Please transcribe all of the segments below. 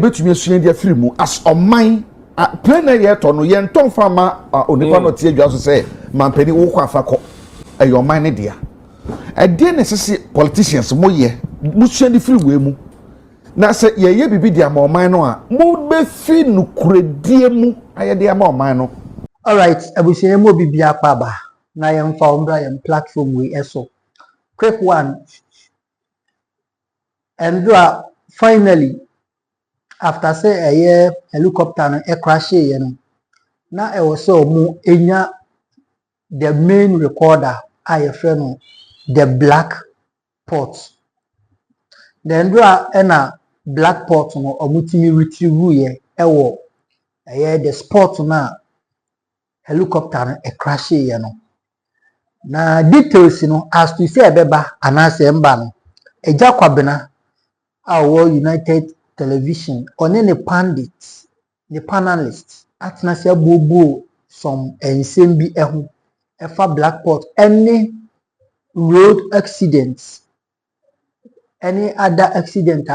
betumi asua dia free mu as oman plan na ye to no ye nton fama onipa no tie adwa so say mampani wo kwa fa ko ayo man ne dia ade ne sese politicians mo ye musua di free we mu na se ye bibi dia ma oman no a mo be fi nukuredie mu aye dia ma oman no. All right, abusie mo bibia akpaba na ye mfa ombra ye platform we eso quick one. And finally, after say a year helicopter and a crash, you know, now I was so more enya the main recorder, I friend the black pot. Then ena black pot no omutimi retrieve ye ewo the spot na helicopter a crash, you know. Na details, you know, as to say beba anase mba no Agya Kwabena our United Television on any pundits, the panelists, at Nasia Bobo, some NCMB Efa Blackport, any road accidents, any other accident,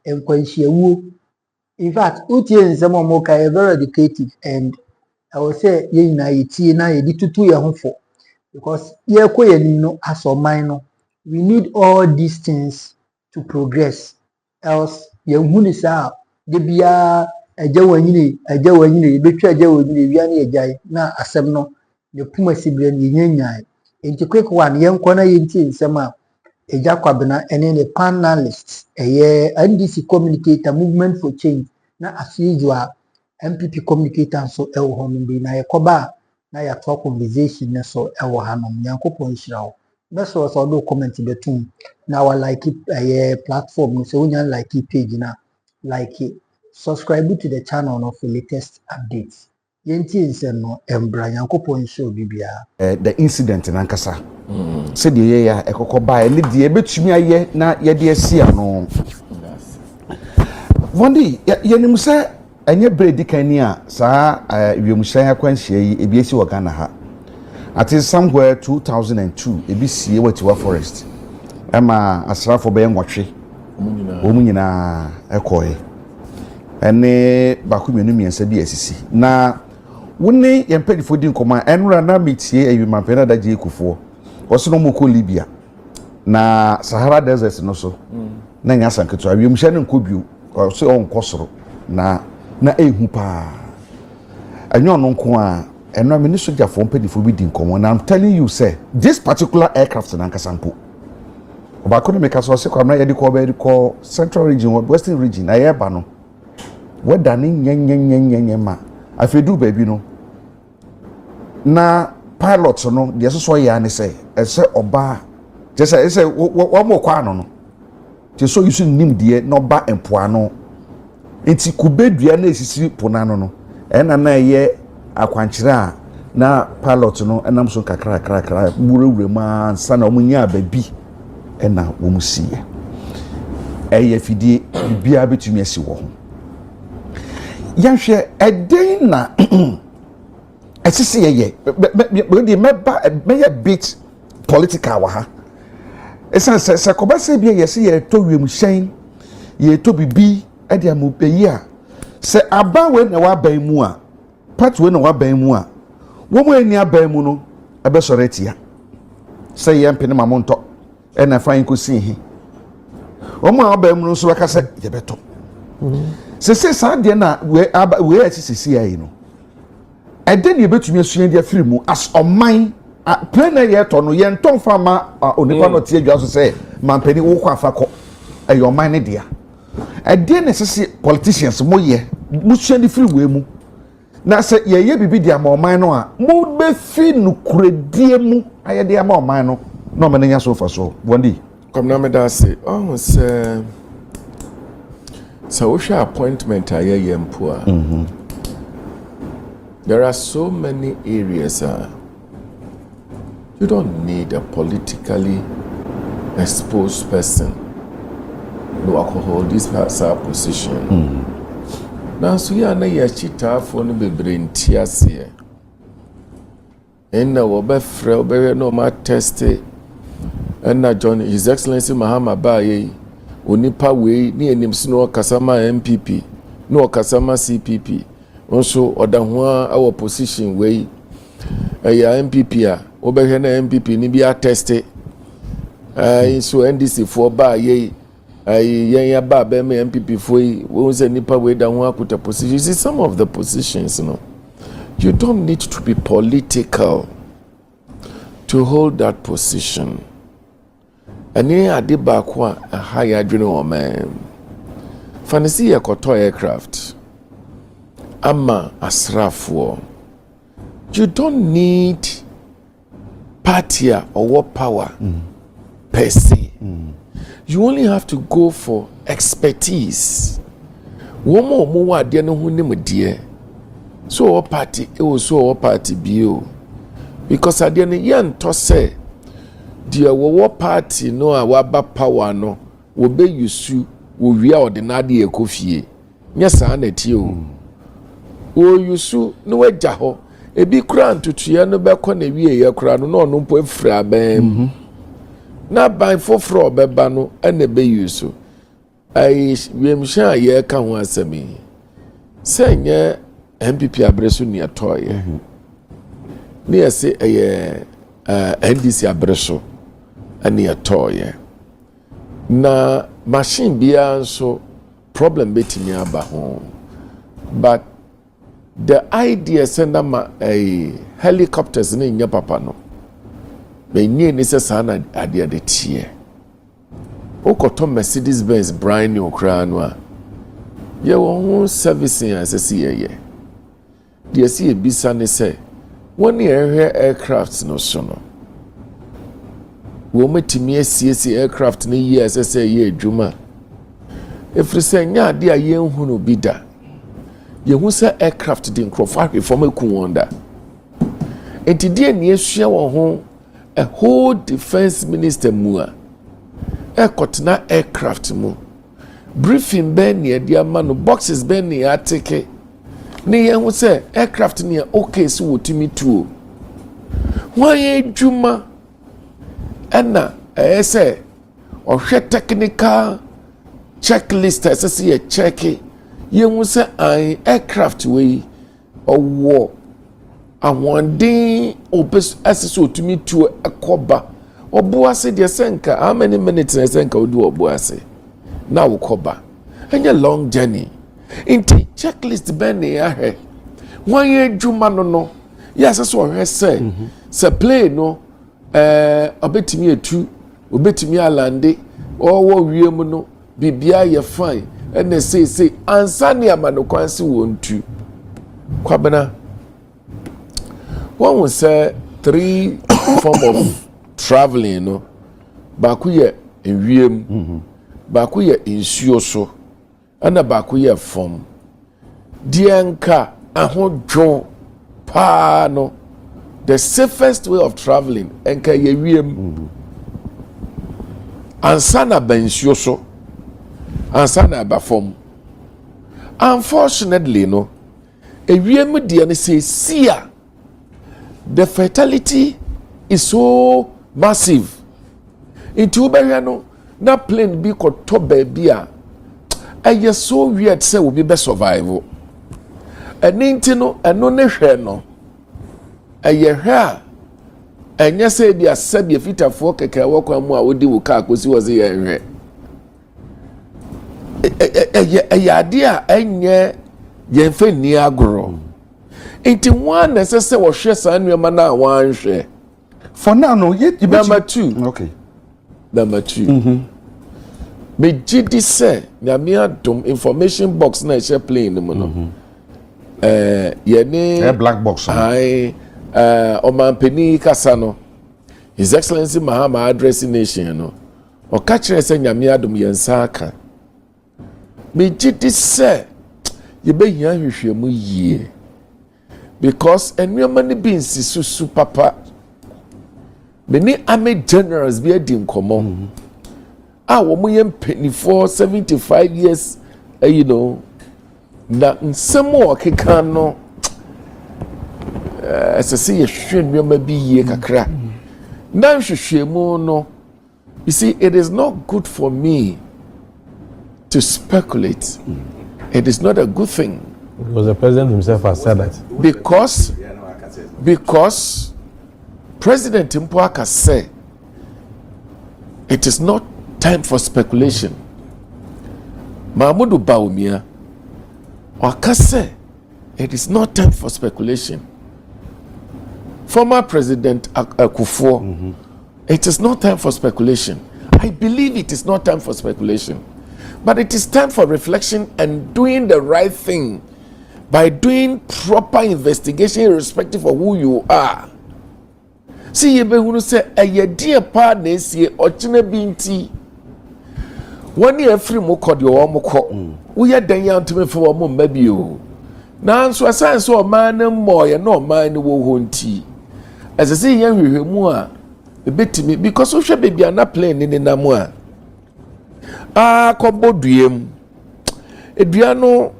and Quenchia. In fact, Uti and Zamomoka are very educated, and I will say, ye na iti na ye ditu ya home because ye kwe no as or minor. We need all these things to progress. Else ye huni sa de bia agya wanyine betwa agya wanyine wiane agya na asem no ne puma sibire ne nyanyan enti quick one ye nkona ye nti nsem a Agya Kwabena ene ne panelists eye NDC communicator movement for change na asijwa MPP communicator so ewo hono bi na ye koba na ya talk conversation ne so ewo hanom nyankopon hirawo best was all comment betum na wa like it platform so when you like it page na like it subscribe to the channel no for latest updates yenti nsem no embra nyankopon show bibia the incident na nkasa said ye ya ekoko ba ne de betumi aye na ye de asia no vondi ye nim se enye bredi kan ni a saa wiemhyan akwanhia yi ebi esi wo Ghana ha at is somewhere 2002 ebi sie watiwa forest ema asrafo be nwotwe omunyina ekoye ene bakumenu miensa bi asisi na woni yempedifo di nkoma enra na metie ayumampena da je ekufo oso no moko Libya na Sahara Desert no so na nya sanketo awiemhya ne nkobio so onkosoro na ehu pa anyo no nko a eno me ni soja for mpedifo bi di nkomo na I'm telling you say this particular aircraft na nkasampo obako ne meka so se kwamna ye de ko central region western region na ye ba no weda ni nyenyenyenyenye ma afedu baby no na pilot no de so ya ne say ese oba je say ese wo mo kwa no je so you nim de no ba empoa no enti kubedua na esisi ponano no ena na ye akwankyira na pilot no enam so kakra burawure ma sana omunya baby ena wo musiye eye fidie bibia betumi asi wo ho yanhwe eden na esisi ye be meba me bit political wa ha esa se kobase bia yesi ye to wiemhyan ye to bibi ade amupeyi a se aba we na wa ban mu a part we na wa ban mu a wo mo ani aban mu no ebe soretia se ye mpene mamonto e na fan ko sinhi wo mo aban mu no so baka se ye beto se sa de na we asisi ayi no ede ne betumi asua de afiri mu as oman plan na ye to no ye nton fama onipa no tie adwa so se mampani wo kwa fa ko ayi oman ne dia ade ne sese politicians mo ye musua di free we mu na se ye bibi dia ma oman no a mo be fi nukuredie mu aye dia ma oman no no me nya so fa so wondi come na me da say oh say so we appointment aye yempo a there are so many areas you don't need a politically exposed person no alcohol this position now so ya na ya chita for no bebre ntiase en na wo be frɛ wo be no ma test en na John His Excellency Mahama Baye onipa we ni enim sino kasama MPP no kasama CPP also oda ho our position wey ya MPP a obehwe na MPP ni bi attest so NDC for ba ye ya ba be me MPP for we say nipa we da ho akuta position. You see some of the positions, you know, you don't need to be political to hold that position. Any ade ba kwa a higher adwene man fancy ekoto aircraft ama asrafo. You don't need party or power per se. You only have to go for expertise. One more de no hu nim de. So our party it was so our party bio. Because at the end yen to say the war party no our power no will be you wo wia ordinary ekofie nya saa na tie o yusu no wagya ho ebi kura ntutuye no bɛkɔ na wie ye kura no no mpo afira abɛn na ban foforo bɛba no ɛna be yusu ai wiemhya ye ka ho asɛmi sɛ nye MPP abreso ni atoye ne yɛse ɛyɛ NDC abreso ani atoye na machine bia so problem betimi aba ho, but the idea senda ma helicopters ne nya papa no be nye ni se sana ade ade tie okoto Mercedes Benz brand new kra no a ye wo servicing asesi ye de si ebisa ne se woni aircraft no so no wo metimi asiesie aircraft ne yi asese ye adwuma efiri se nya ade a ye hu no bi da ye hu se aircraft din crofar reform eku wonda enti die ne esua wo ho a whole defense minister mu a ekotena aircraft mu briefing ben ne dia ma no boxes ben ne ateke ne ye hu se aircraft ne okay so wotimi tuo wan ye adwuma ena say ohwe technical checklist asese ye check ye hu se an aircraft we owo awondin opes asese otumi tuo ekoba obuase de senka how many minutes na senka odi obuase na wokoba enya long journey inti checklist ben ya he wan ye adwuma no ye asese ohwe se plane no obetimi etu obetimi alande owo wiem no bibia ye fine ene say ansani amanokwansi wontu Kwabena one will say 3 form of traveling no baku ye enwiem baku ye insuo so ana baku ye fom dienka ahodwo pa no the safest way of traveling enka ye wiem ansana bensuo so ansana abafom unfortunately no ewiem dia ne say sia the fatality is so massive into ubehwe no na plane bi ko to baby a eye so weird say obi be survive eninti no eno ne hwe no eye hwe a enye say dia sabi fitafo keke wokwa mu a odi wo ka akosi wo ze ye hwe eye ade a enye ye mfa ni agoro enti one necessary wo hwe sa nnuema na wan hwe for now no you number 2 okay number 2 me gidi say nyame adom information box na share plane mu no ye ni black box ai omanpeni kasa no his excellency Mahama address nation no o ka kire say nyame adom ye nsa aka me gidi say ye be hia hwehwemu yie because enwema ne bi nsi papa many army generals be adi nkomo wo mo ye mpeni for 75 years you know na nsemo okeka no asese ye hwe nwema bi yie kakra na hwehwemu no you see it is not good for me to speculate It is not a good thing. Because the president himself has said that. Because President Mpoaka said it is not time for speculation. Mahmoud Bawumia Waka said it is not time for speculation. Former President Akufo, it is not time for speculation. I believe it is not time for speculation. But it is time for reflection and doing the right thing by doing proper investigation irrespective of who you are. See, you be say a dear partner see ochina binti. 1 year free mo kodi o mo ko. We are dan yan to me for mo maybe o. Na so asan so man mo ye no man wo honti. As I say yan hwehwe mu a ebetimi because so hwe baby ana plane ni na mu a. Kobo duem. Edua no,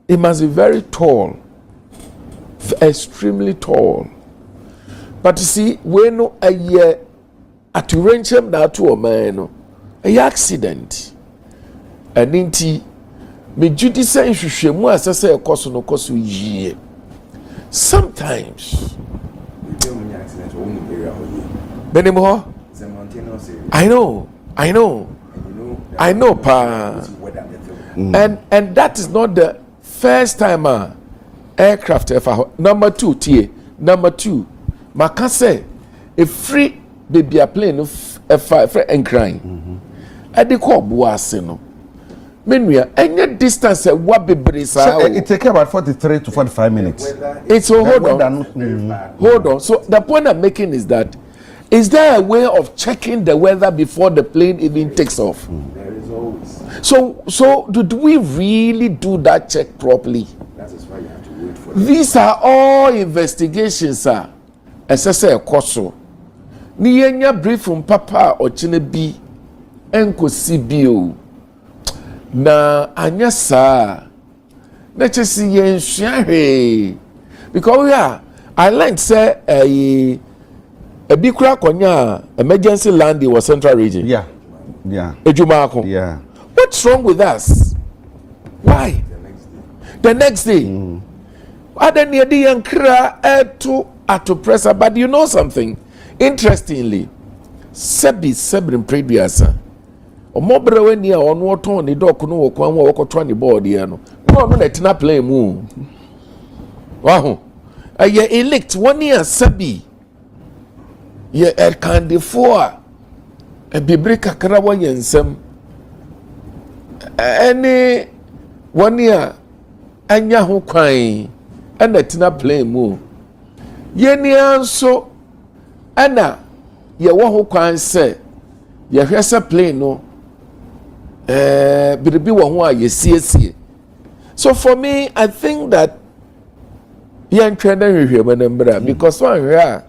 it must be very tall, extremely tall. But you see, when no a year at Rancham na to a man, a accident, and inti me duty say shemu as I say a cost no cost ye. Sometimes, Benimo, I know, pa. And that is not the first time aircraft ever. Number two, Makase, a free baby a plane of a fire and crying. At the call Boasino. Meanwhile, any distance at what be it take about 43 to 45 minutes. It's so hold on. So the point I'm making is that is there a way of checking the weather before the plane even takes off? There is always. So did we really do that check properly? That is why you have to wait for These are all investigations, sir. As I say, a coso. Ni yenya brief from Papa or Chinebi enko CBO. Na anya sa. Na chesi yen share. Because I learned say a big crack on ya emergency landing was central region. Yeah. Ejumako. Yeah. What's wrong with us? Why? The next day. Other near the yankra to press. But you know something? Interestingly, Sebi previous. O mobile when you on what on the dock no walk 20 board here. No, let not play moon. Wow. A year elect 1 year Sebi. Ye candy for a bibre kakra yensem any 1 year anya ho kwan and tina play mu ye ni anso ana ye wo ho kwan se ye hwese play no biribi wo ho a ye siesie. So for me, I think that yan twena hwehwe manambra because one hwe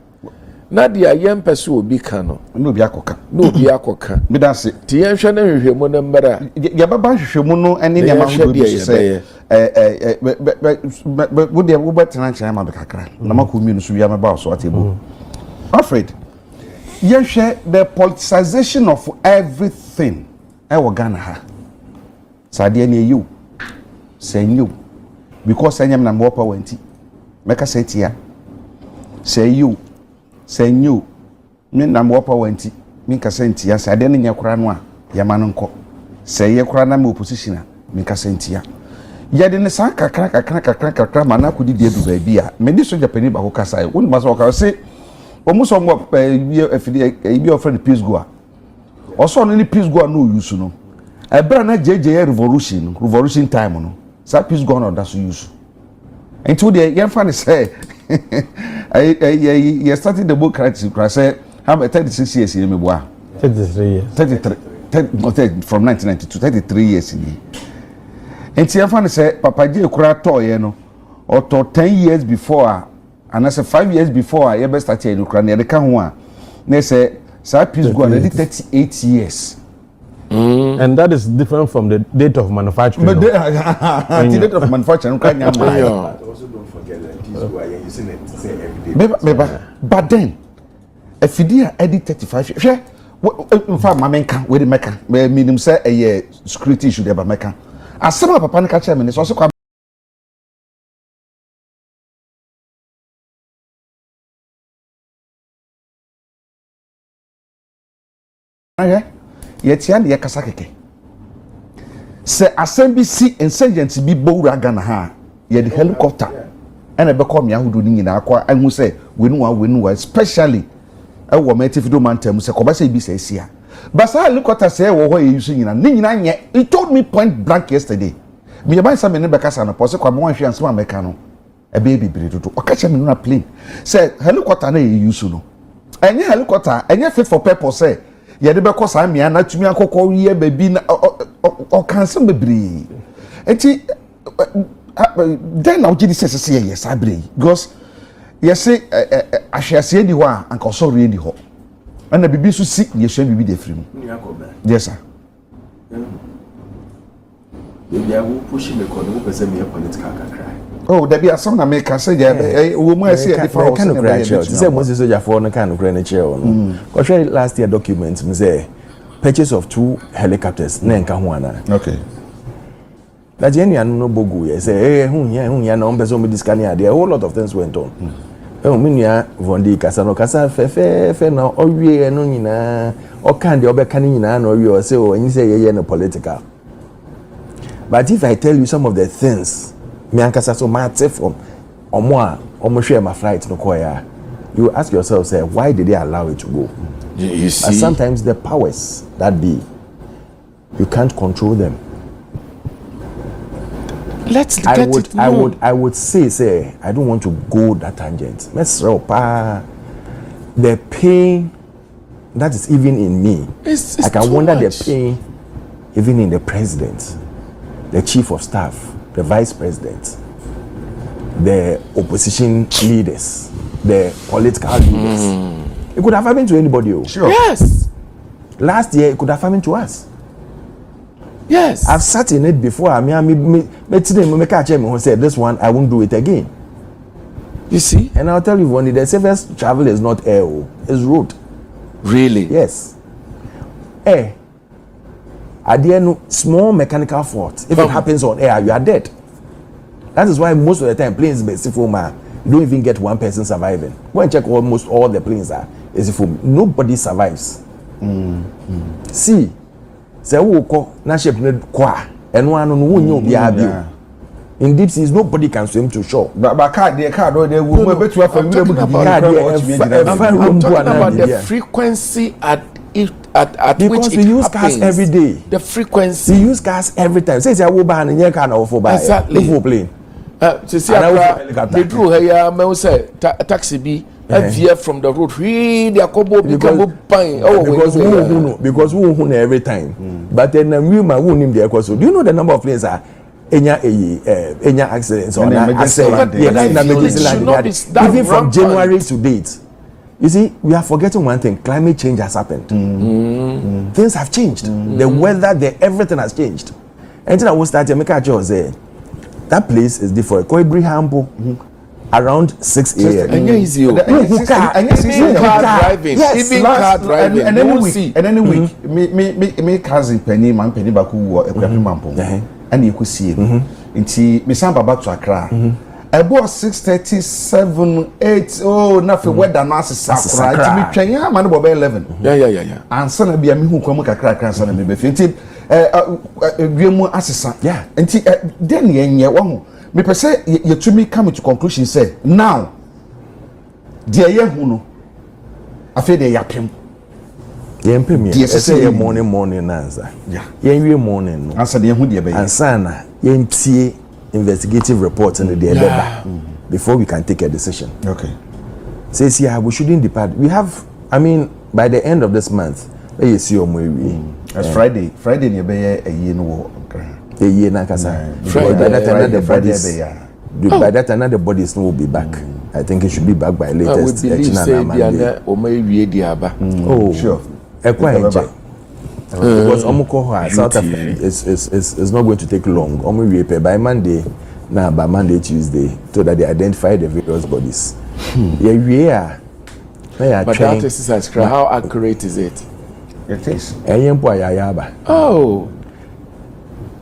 na dia yem pese obi ka no No be akoka. Me da se. Ti yen hwe na hwehwemu no mbara. Ya baba hwehwemu no ene ne ma ho bi se. Wo de wo betena nkyɛn ma be kakra. Na makɔ mi no so wia me ba so atebo. Alfred. Yen hwɛ the politicization of everything. Wo Ghana ha. Sade ne you. Say you. Because anyam na mo power nti. Meka say tia. Say you. Say you. Me na mo power nti. Me ka say tia. Sade ne nya kora no a yama no nkɔ. Say ye kora na me opposition a me ka say tia. Yede ne san kakra mana kudi die du ba bia. Me di so Japanese ba ko kasa. Won ma so ka say omo so mo afidi e bi offer peace go a. Also no ni peace go no use no. E bra na JJ revolution time no. Sa peace go no da so use. Enti de ye fa ne say I started the book crisis crash say how 36 years in me boa. 33 years. 33 from 1992 33 years in. Enti ye fa ne say papa je kura to ye no. Or 10 years before and I say 5 years before I ever started in Ukraine they can ho a. They say sa peace go na 38 years. And that is different from the date of manufacturing. But the date of manufacturing can you also don't forget that peace go are using it say every day. But then if you edit 35 in fact my menka we the meka me minim say a security issue dey ba meka asema papa no ka che me so so kwa yetia ne yakasa keke se asem bi si insurgent bi bowura Ghana ha ye the helicopter and be come yahudu ni nyina akwa ahu se wenu wa especially ewo metifido mantem se koba se bi se sia but sa helicopter se wo ho ye use nyina ni nyina nye he told me point blank yesterday me ban sa me ne be kasa no pose kwa me wan hwe ansema meka no e be bibiri dodo o ka che me na plane se helicopter na ye use no enye helicopter enye fit for purpose say ye de be ko sa mia na tumi akokọ wiye baby na o kanse bebiri enti then now gidi say yes abre because yes say ahwiase di ho a anka so re di ho ana bibi so si ye hwe bibi de firi mu yes sir they will push me because we person me political kakra oh there be some na make say we mo say the for kind of cry say mo say soja for no kind of cry na chair no because last year document me say purchase of 2 helicopters na nka ho ana okay that any no bogu ye say hu ya na on person me discan here a whole lot of things went on me nua vondi kasa no kasa fe na owie no nyina o kan de obeka ni nyina na owie o say o nyi say ye no political but if I tell you some of the things me ankasa so matter from omo hwe my flight no koya you ask yourself say why did they allow it to go you see but sometimes the powers that be you can't control them. Let's get it. I would say I don't want to go that tangent. Let's the pain that is even in me. It's I can wonder much. the pain even in the president, the chief of staff, the vice president, the opposition leaders, the political leaders. It could have happened to anybody. Sure. Yes. Last year it could have happened to us. Yes. I've sat in it before. I mean, say this one I won't do it again. You see? And I'll tell you, one the safest travel is not air, it's road. Really? Yes. Air. At the end, small mechanical fault. If it happens on air, you are dead. That is why most of the time planes basic for you don't even get one person surviving. Go and check almost all the planes are is for nobody survives. See. Say wo ko na ship ne kwa eno anu no wo nyo bia bio in deep seas nobody can swim to shore but card dey wo mo betu afa mi mu about the frequency at because which we use happens. cars every day. The frequency. We use cars every time. Say wo ba na nye car na ofo ba. Exactly. Ofo plane. To see they drew here me say taxi bi veer from the road really akobo become pine because we who every time but then we ma who nim there so do you know the number of planes are enya accidents or even from January to date. You see, we are forgetting one thing. Climate change has happened. Things have changed. The weather, everything has changed. And then I will start to make a choice. That place is different. Koibri Hambo, around 6 a.m. And easy. Even car driving. Yes, even car driving. And then week, me cousin Penny Baku Ekwapim Mampo. And you could see him. Inti me samba back to Accra. About 6:37, 8. Oh, nothing. Weather now is Sakura. Inti me twenya man bo 11. Yeah. And son be me hu kwamu kakra son me be inti wiemu asesa. Yeah. Inti then yenye wo hu. Me pese yetumi come to conclusion say now dia ye hu no afi de yapem. Yempem ye say morning answer. Yeah. Yenwie morning no. Answer de hu de be. Answer na yentie investigative report in the before we can take a decision. Okay. Says yeah, we shouldn't depart. We have, I mean, by the end of this month, you see As Friday near be a year no. A year na kasa. By that time the bodies will be back. I think it should be back by latest. We believe say Biana o may read the aba. Oh, sure. Because South Africa is not going to take long. By Monday, by Monday, Tuesday, so that they identify the various bodies. Yeah. But that exercise, how accurate is it? It is. Oh.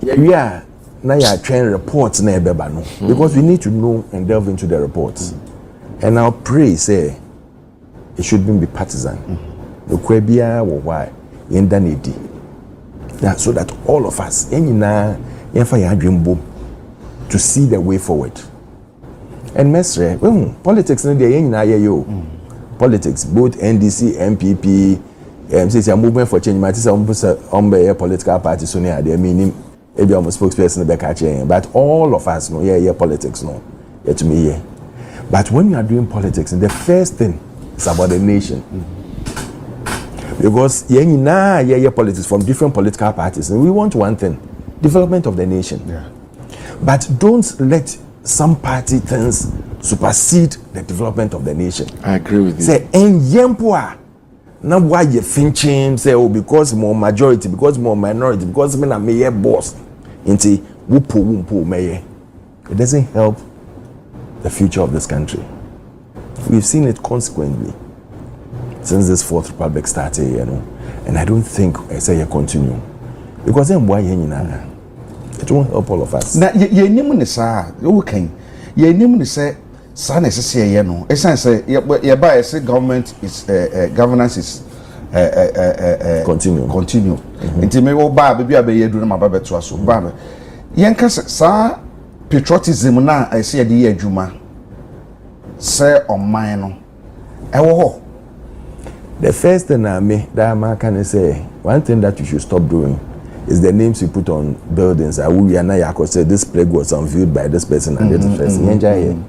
Yeah. na ya train reports na ebeba no because we need to know and delve into the reports. And I'll pray say it shouldn't be partisan. No kwebia wo why yenda nedi. That so that all of us enyina yemfa ya adwembo to see the way forward. And mesre, politics no dey enyina ye yo. Politics, both NDC, MPP, say a movement for change. Might say political party so near there meaning maybe I'm a spokesperson be catching. But all of us know politics no. To me yeah. But when you are doing politics, the first thing is about the nation. Because politics from different political parties, and we want one thing: development of the nation. Yeah. But don't let some party things supersede the development of the nation. I agree with you. Say yempoa now why you thinking say because more majority, because more minority, because me na mayor boss into wupo mayor. It doesn't help the future of this country. We've seen it consequently since this Fourth Republic started, and I don't think I say you continue because then why it won't help all of us. Na ye nim ne sa wo kan ye nim ne say sa na sese ye no esan say ye ba say government is governance is continue nti me wo ba be ye duru ma ba beto aso ba ye nka sa patriotism na I say ye adwuma say oman no e wo ho. The first thing that man can say, one thing that you should stop doing is the names you put on buildings. We are not say this plague was unveiled by this person and this person.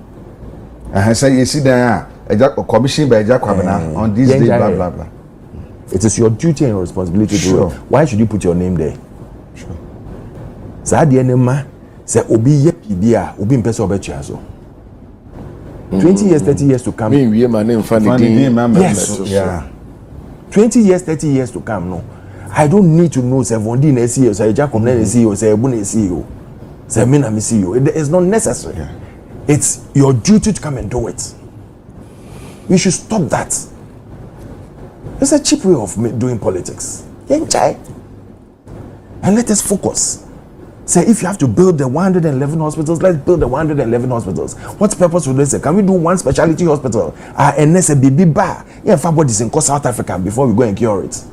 I say you see there commission by Agya Kwabena on this day blah blah blah. It is your duty and responsibility to do it. Why should you put your name there? Sure. So at the end say obi ye bibia obi mpese obetua so. 20 years, 30 years to come. Me my name yes. Yeah. 20 years, 30 years to come, no. I don't need to know say Vondi na CEO, say Agya Kwabena na CEO, say Ebu na CEO, say me na me CEO. It is not necessary. Yeah. It's your duty to come and do it. We should stop that. It's a cheap way of doing politics. And let us focus. Say if you have to build the 111 hospitals, let's build the 111 hospitals. What purpose would they say? Can we do one specialty hospital? And a baby bar. Yeah, for bodies in South Africa before we go and cure it.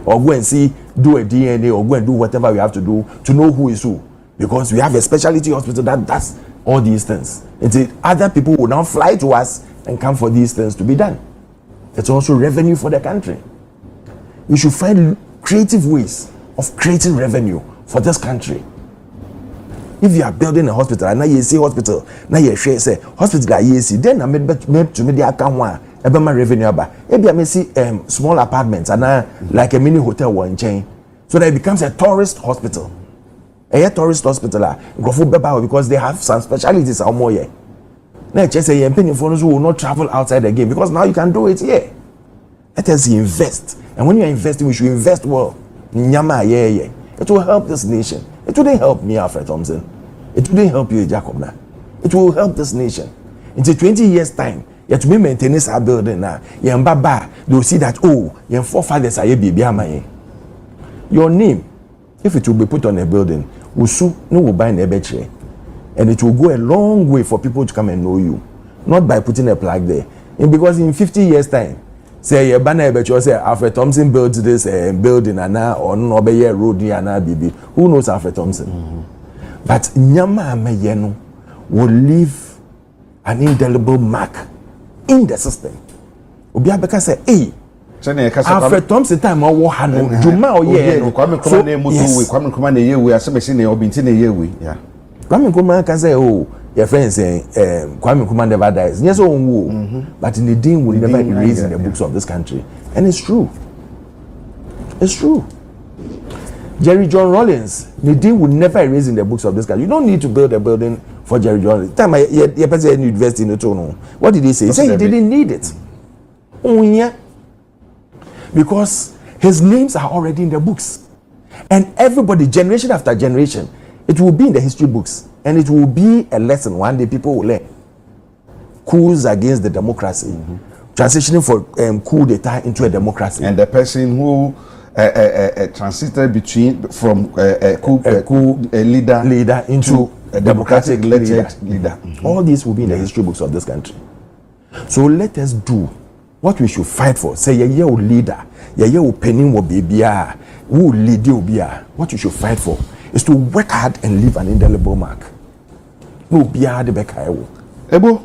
Or go and do a DNA or go and do whatever we have to do to know who is who. Because we have a specialty hospital that does all these things. Until other people will now fly to us and come for these things to be done. It's also revenue for the country. We should find creative ways of creating revenue for this country. If you are building a hospital and now you see hospital, now you say hospital you see, then I made to me the account one my revenue aba. Maybe I may see small apartments and like a mini hotel one chain, so that it becomes a tourist hospital. A tourist hospital because they have some specialties or more. Now just say penny foreigners who will not travel outside again because now you can do it here. Let us invest, and when you are investing, we should invest well. It will help this nation. It wouldn't help me, Alfred Thompson. It wouldn't help you, Agya Kwabena. It will help this nation. Into 20 years' time, you have to be maintaining our building now. They will see that, your forefathers are here. Your name, if it will be put on a building, will buy an ebetre. And it will go a long way for people to come and know you. Not by putting a plaque there. And because in 50 years' time, say say Alfred Thompson built this building or no be road BB. Who knows Alfred Thompson? But Nyama Meyeno will leave an indelible mark in the system. Obiabeka say, hey, Alfred Thompson time I war hano Juma or Kwame Nkrumah na yewe asebesi na obinti na yewe. Yeah. Kwame Nkrumah can say, your friends saying Kwame Nkrumah never dies. Yes, but in the dean will never erase in the books of this country. And it's true. It's true. Jerry John Rawlings, the dean will never erase in the books of this country. You don't need to build a building for Jerry John Rawlings. Time your person university in the what did he say? He said he didn't need it. Oh yeah. Because his names are already in the books. And everybody, generation after generation, it will be in the history books. And it will be a lesson one day people will learn. Coups against the democracy. Transitioning for coup d'etat into a democracy. And the person who transited from a leader into a democratic leader. leader. All these will be in the history books of this country. So let us do what we should fight for. Say, yeah, leader, yeah, penny will be bia, who lead you bia. What you should fight for is to work hard and leave an indelible mark. No bia the back. Ebo,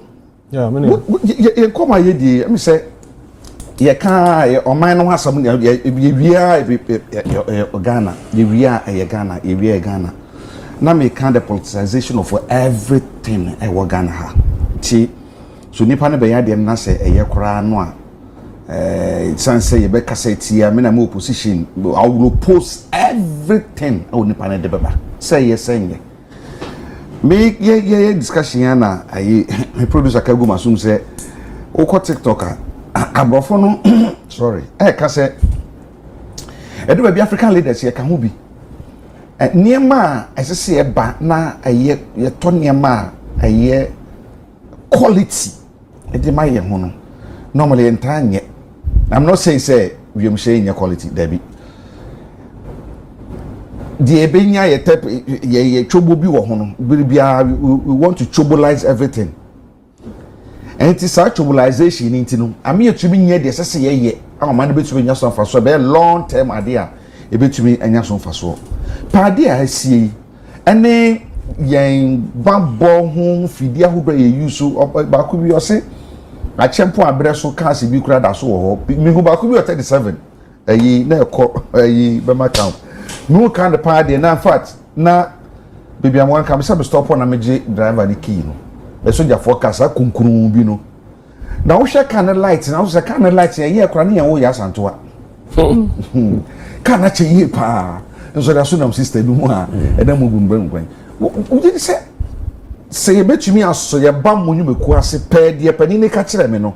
yeah, many. You come here, let me say, you can't, or mine has some, you Ghana, you Ghana. Now me kind of politicization of everything I want Ghana ha. So nipa ne be ya dem na say eye kora no a san say you be kasa tia me na my opposition I will oppose everything I nipa ne de beba say yes say me ye discussion ya na ayi producer Kagu Masum say o TikTok abrofo no sorry ka say e do be African leaders ye ka ho bi niema esese e ba na aye ye to niema aye quality my normally entire. I'm not saying say we am saying quality Debbie. The ebenya ye tap ye chobo bi wo hono we want to chobolize everything. And it is such chobolization into no am ye to be near the say ye am man be to be nyaso fa so be long term idea e be to me nyaso fa so pa dia asie ene yen babo ho fidi ahodo ye use ba ku bi o se a chempo abreso cars bi kura da so ho mi hu ba ku bi 37 ayi na ekọ ayi be ma count no kind of party na in fact na baby am wan come say stop on na meje driver ni key no e so ja forecast akunkuru bi no na wo hwe kan light na wo se kan light ye ekora ne ye wo ya santoa kan na che ye pa so da so na sister bi mu a e da mu gunban nkwan wo did say betumi aso ye ba monyu meku ase pe de pani ne ka kire me no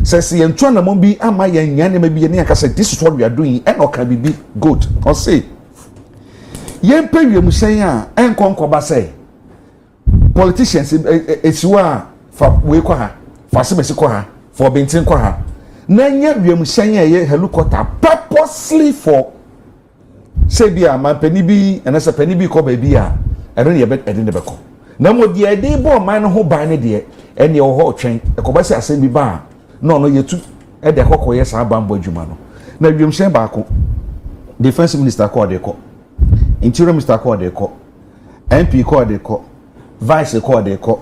say ye ntwa na mo bi ama ye nya ne ma bi ne aka say this is what we are doing and o can be good or say ye mpa wiem sen a enkonko ba say politicians esiwa fa we kwa ha fa sebesi kwa ha for bentin kwa ha na nya wiem sen a ye helicopter purposely for say bia man pani bi and say pani bi ko ba bi a eno ye be edin de be ko na mo de dey bo man no ho ban ne de ene wo ho twen ekoba se asem bi ba no yetu e de kokko ye sa ban bo adwuma no na wiem hyen ba ko defense minister ko de ko interior minister ko de ko MP ko de ko vice ko de ko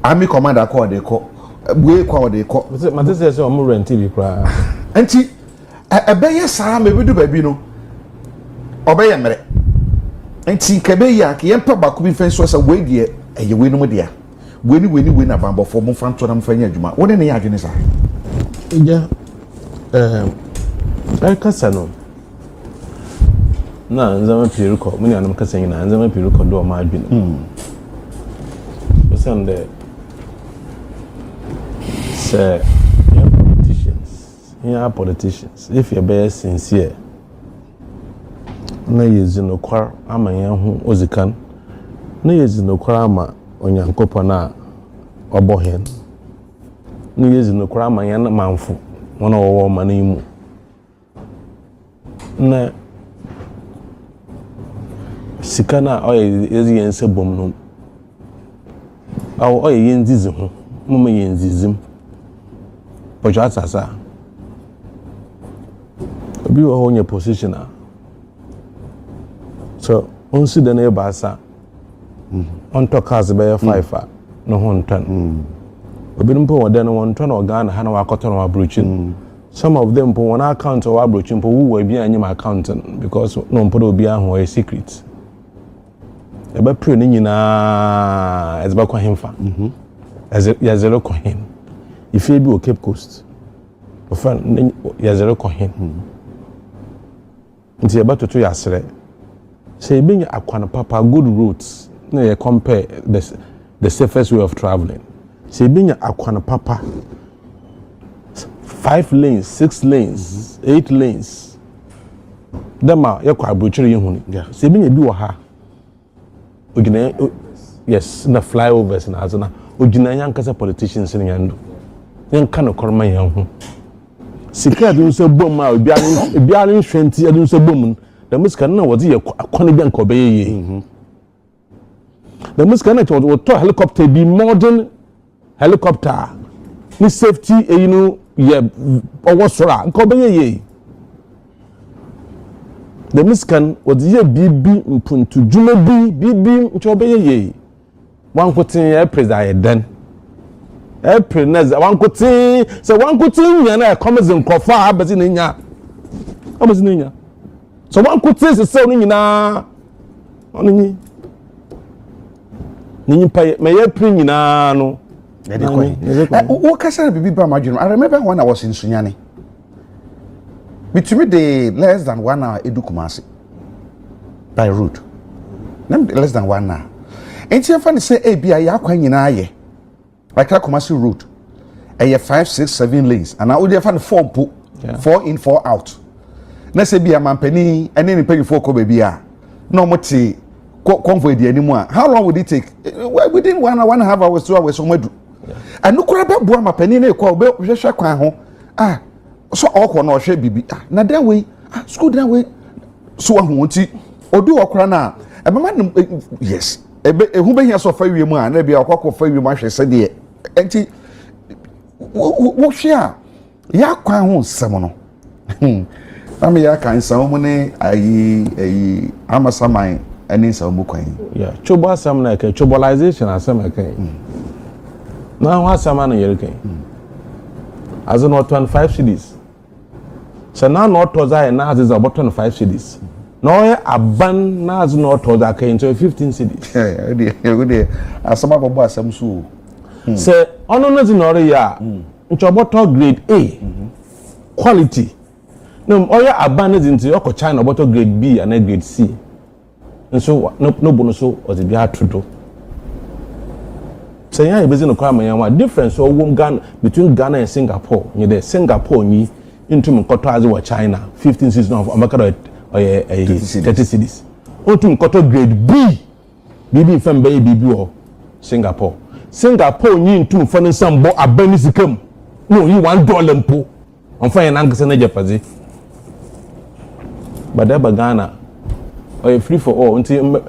army commander ko de ko buwe ko de ko mate se o mo rent bi kra enti ebe ye sa me bidu ba bi no obeye mere enti kebe ya ke yempa ba ko bi fen so sa we de eye we no mo dia we na bambo fo mo fa nto na mo fa nya adwuma woni ne ya adwene sa ja ai kasa no na nzama piruko muni anam kasa nyina nzama piruko do ma adwene sande say politicians if you be sincere na yezino kwar ama hu ozikan na yezino kwar ama onyankopo na obohen na yezino kwar ama yan manfo wona wo ma na imu na sikana oye ezi yense bom no oye yenzizi ho mama yenzizim ojo asasa obi wo ho nye positioner so on si na eba asa on to cars be 5 no ho ntan obi mpo wode no won to na Ghana ha na wakoto na wabrochi some of them po one account or wabrochi mpo wo bi anyim account because no mpo do obi aho a secret eba pre ni nyina ezeba kwa himfa ya zero kwa him if you be o Cape Coast ofa ya zero kwa him nti eba toto ya sere say being akwana papa good roads na you compare the safest way of traveling say being akwana papa 5 lanes 6 lanes 8 lanes dema ya kwa abrochire yehunu say being bi wo ha ogina yes na flyovers na azana ogina yan kasa politicians ni yando yan kana korma yan hu sika de nso bom a obiara nhwenti de nso bom the musika na wo ye akone bi anko beye the musika na wo to helicopter bi modern helicopter ni safety you know ye owo sora anko beye the musika wo ye bibi mpuntu djuma bibi ncho beye wan kotin e president den April next one could say one could sing and I come as in Kofa but in Inya. I was in Inya. So one could say the same na only ni pay may April na no. What can I be by my I remember when I was in Sunyani. Between the less than 1 hour Edukumasi by route. Less than 1 hour. Ain't you funny say A B I Yakwa like that commercial route, and you 5, 6, 7 lanes, and now you find 4 in, 4 out. Let's say be a man penny, and then pay for baby. No more tea, convoy anymore. How long would it take? Within 1 hour, 1.5 hours, 2 hours, somewhere. And look at that my penny, call ah, so awkward no share baby. Now that way, school that way, so I won't see, or do a crana. Yes, who be here so far, you man, maybe a cock of fire, you said, dear. Enti wo hwea ya kwan ho nsem am ya kan nsem mu ne ayi amasaman eni nsem mu kwan yeah chobo asam na ke chobolization asam kan na ho asam na yere kan as no 25 cities so na no to za na as about 25 cities no aban na as no to za kan 15 cities yeah asama bobo asam so say ono no zinore ya nchoboto grade A quality no oya abane zinti oko China oboto grade B and grade C nso no bono so ozibia atodo say ya ebezi no kwa manyanwa difference o wom Ghana between Ghana and Singapore you there Singapore ni into mkoto azi wa China 15 cities of America or 30 cities onto mkoto grade B bibi fam be bibi o Singapore yin tun fani sambo abani sikam no yi $1 mpo on fa yan angse na japazi but that Ghana or free for all until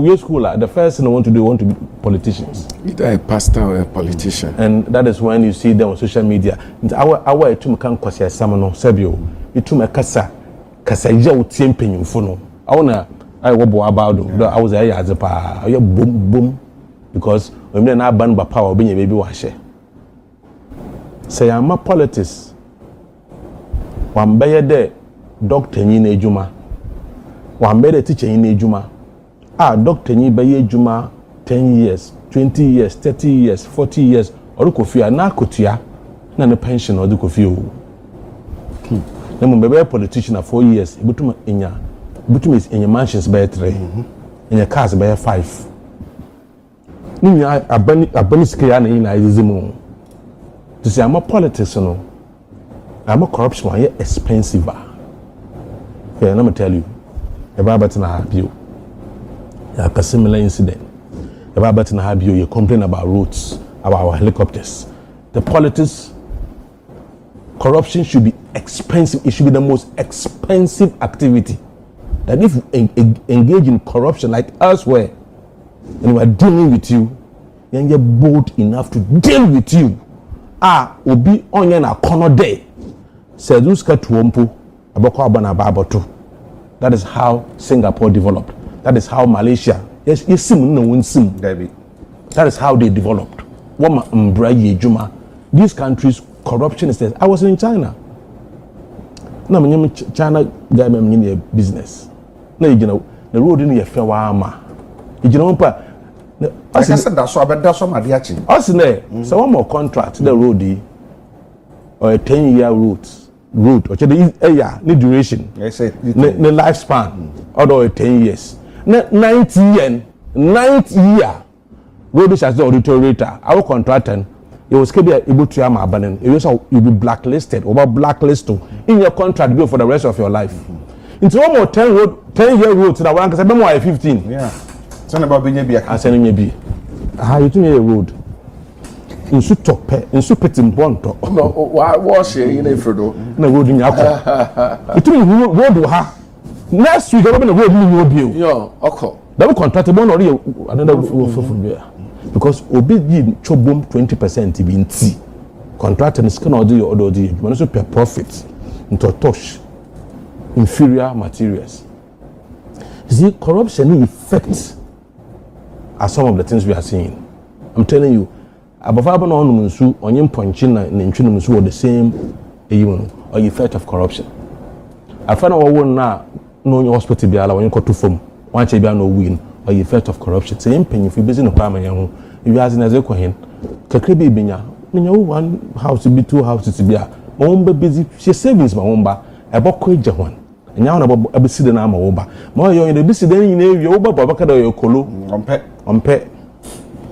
we school the first thing I want to be politicians, either a pastor or a politician, and that is when you see them on social media. Our etum kan kwasi asam sebio etum kasa ya utie mpenyimfo no awona I wobo about I was a yazepa boom because when na ban ba power be baby wa hye say am politics wan be de doctor nyi na ejuma wan be de teacher nyi na ejuma doctor nyi be ejuma 10 years 20 years 30 years 40 years or kofia na kotua na ne pension or kofia o na mo be politician 4 years ebutum enya mansions be 3 enya cars be 5 ni abani sikaya na ina izimu to say am politics no am corruption why expensive okay let me tell you about na habio a similar incident about na habio you complain about roads about our helicopters the politics corruption should be expensive. It should be the most expensive activity that if you engage in corruption like elsewhere and we are dealing with you, then you're bold enough to deal with you. Obi onye na kono day. Seduska tuompo aboko abana baboto. That is how Singapore developed. That is how Malaysia. Yes, that is how they developed. These countries, corruption is there. I was in China. Na mnyam China guy mnyam business. Na yigina the road ni ye fair wa yigina mpa I said that's so that's so madiachi. Osine so one more contract the road or a 10-year route or the need duration. Yes, the lifespan or 10 years. 9th year road is as the auditor our contractor it was able to am abandon. You'll be blacklisted or blacklisted in your contract bill for the rest of your life. It's one more 10-year road to that one because I don't 15. Yeah. It's about being a I send you be. How you to me a road? nsu tɔpɛ nsu pete mbɔntɔ no wash in Fredo. na road nya akɔ itumi road wɔ ha next week ɛbɛbɛ na road ni wo bio yo ɔkɔ that contract bɔ na ɔde another fufu bia because obi yi chobom 20% bi nti contract no sika na ɔde yɛ adwuma no so per profit into tosh inferior materials. You see, corruption affects some of the things we are seeing. I'm telling you, above all, on Munsu, on your punching and Munsu were the same or effect of corruption. I find out one now, no hospital be allowed when you go to form, one chair no win or effect of corruption. Same thing if you busy in a primary, if you as in as a coin, Kakribi Binya, one house to be 2 houses to be a Momba busy, she savings my Momba, a book one. And now about a bit na over. More you're in the busy then you over Babaka or Kolo on pet.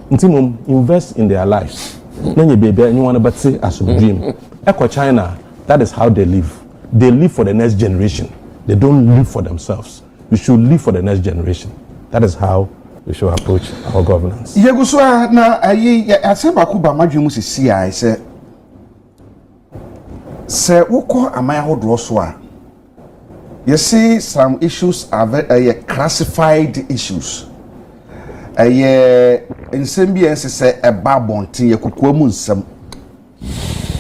Intimum invest in their lives. Then you baby and you want to say as a dream. Echo China, that is how they live. They live for the next generation. They don't live for themselves. We should live for the next generation. That is how we should approach our governance. Yeguswa na I say bakuba madwemu sisi I say woko amaya hodro so a you see some issues are very classified issues. Nsem bi ense say eba bonten ye kokoamu nsem.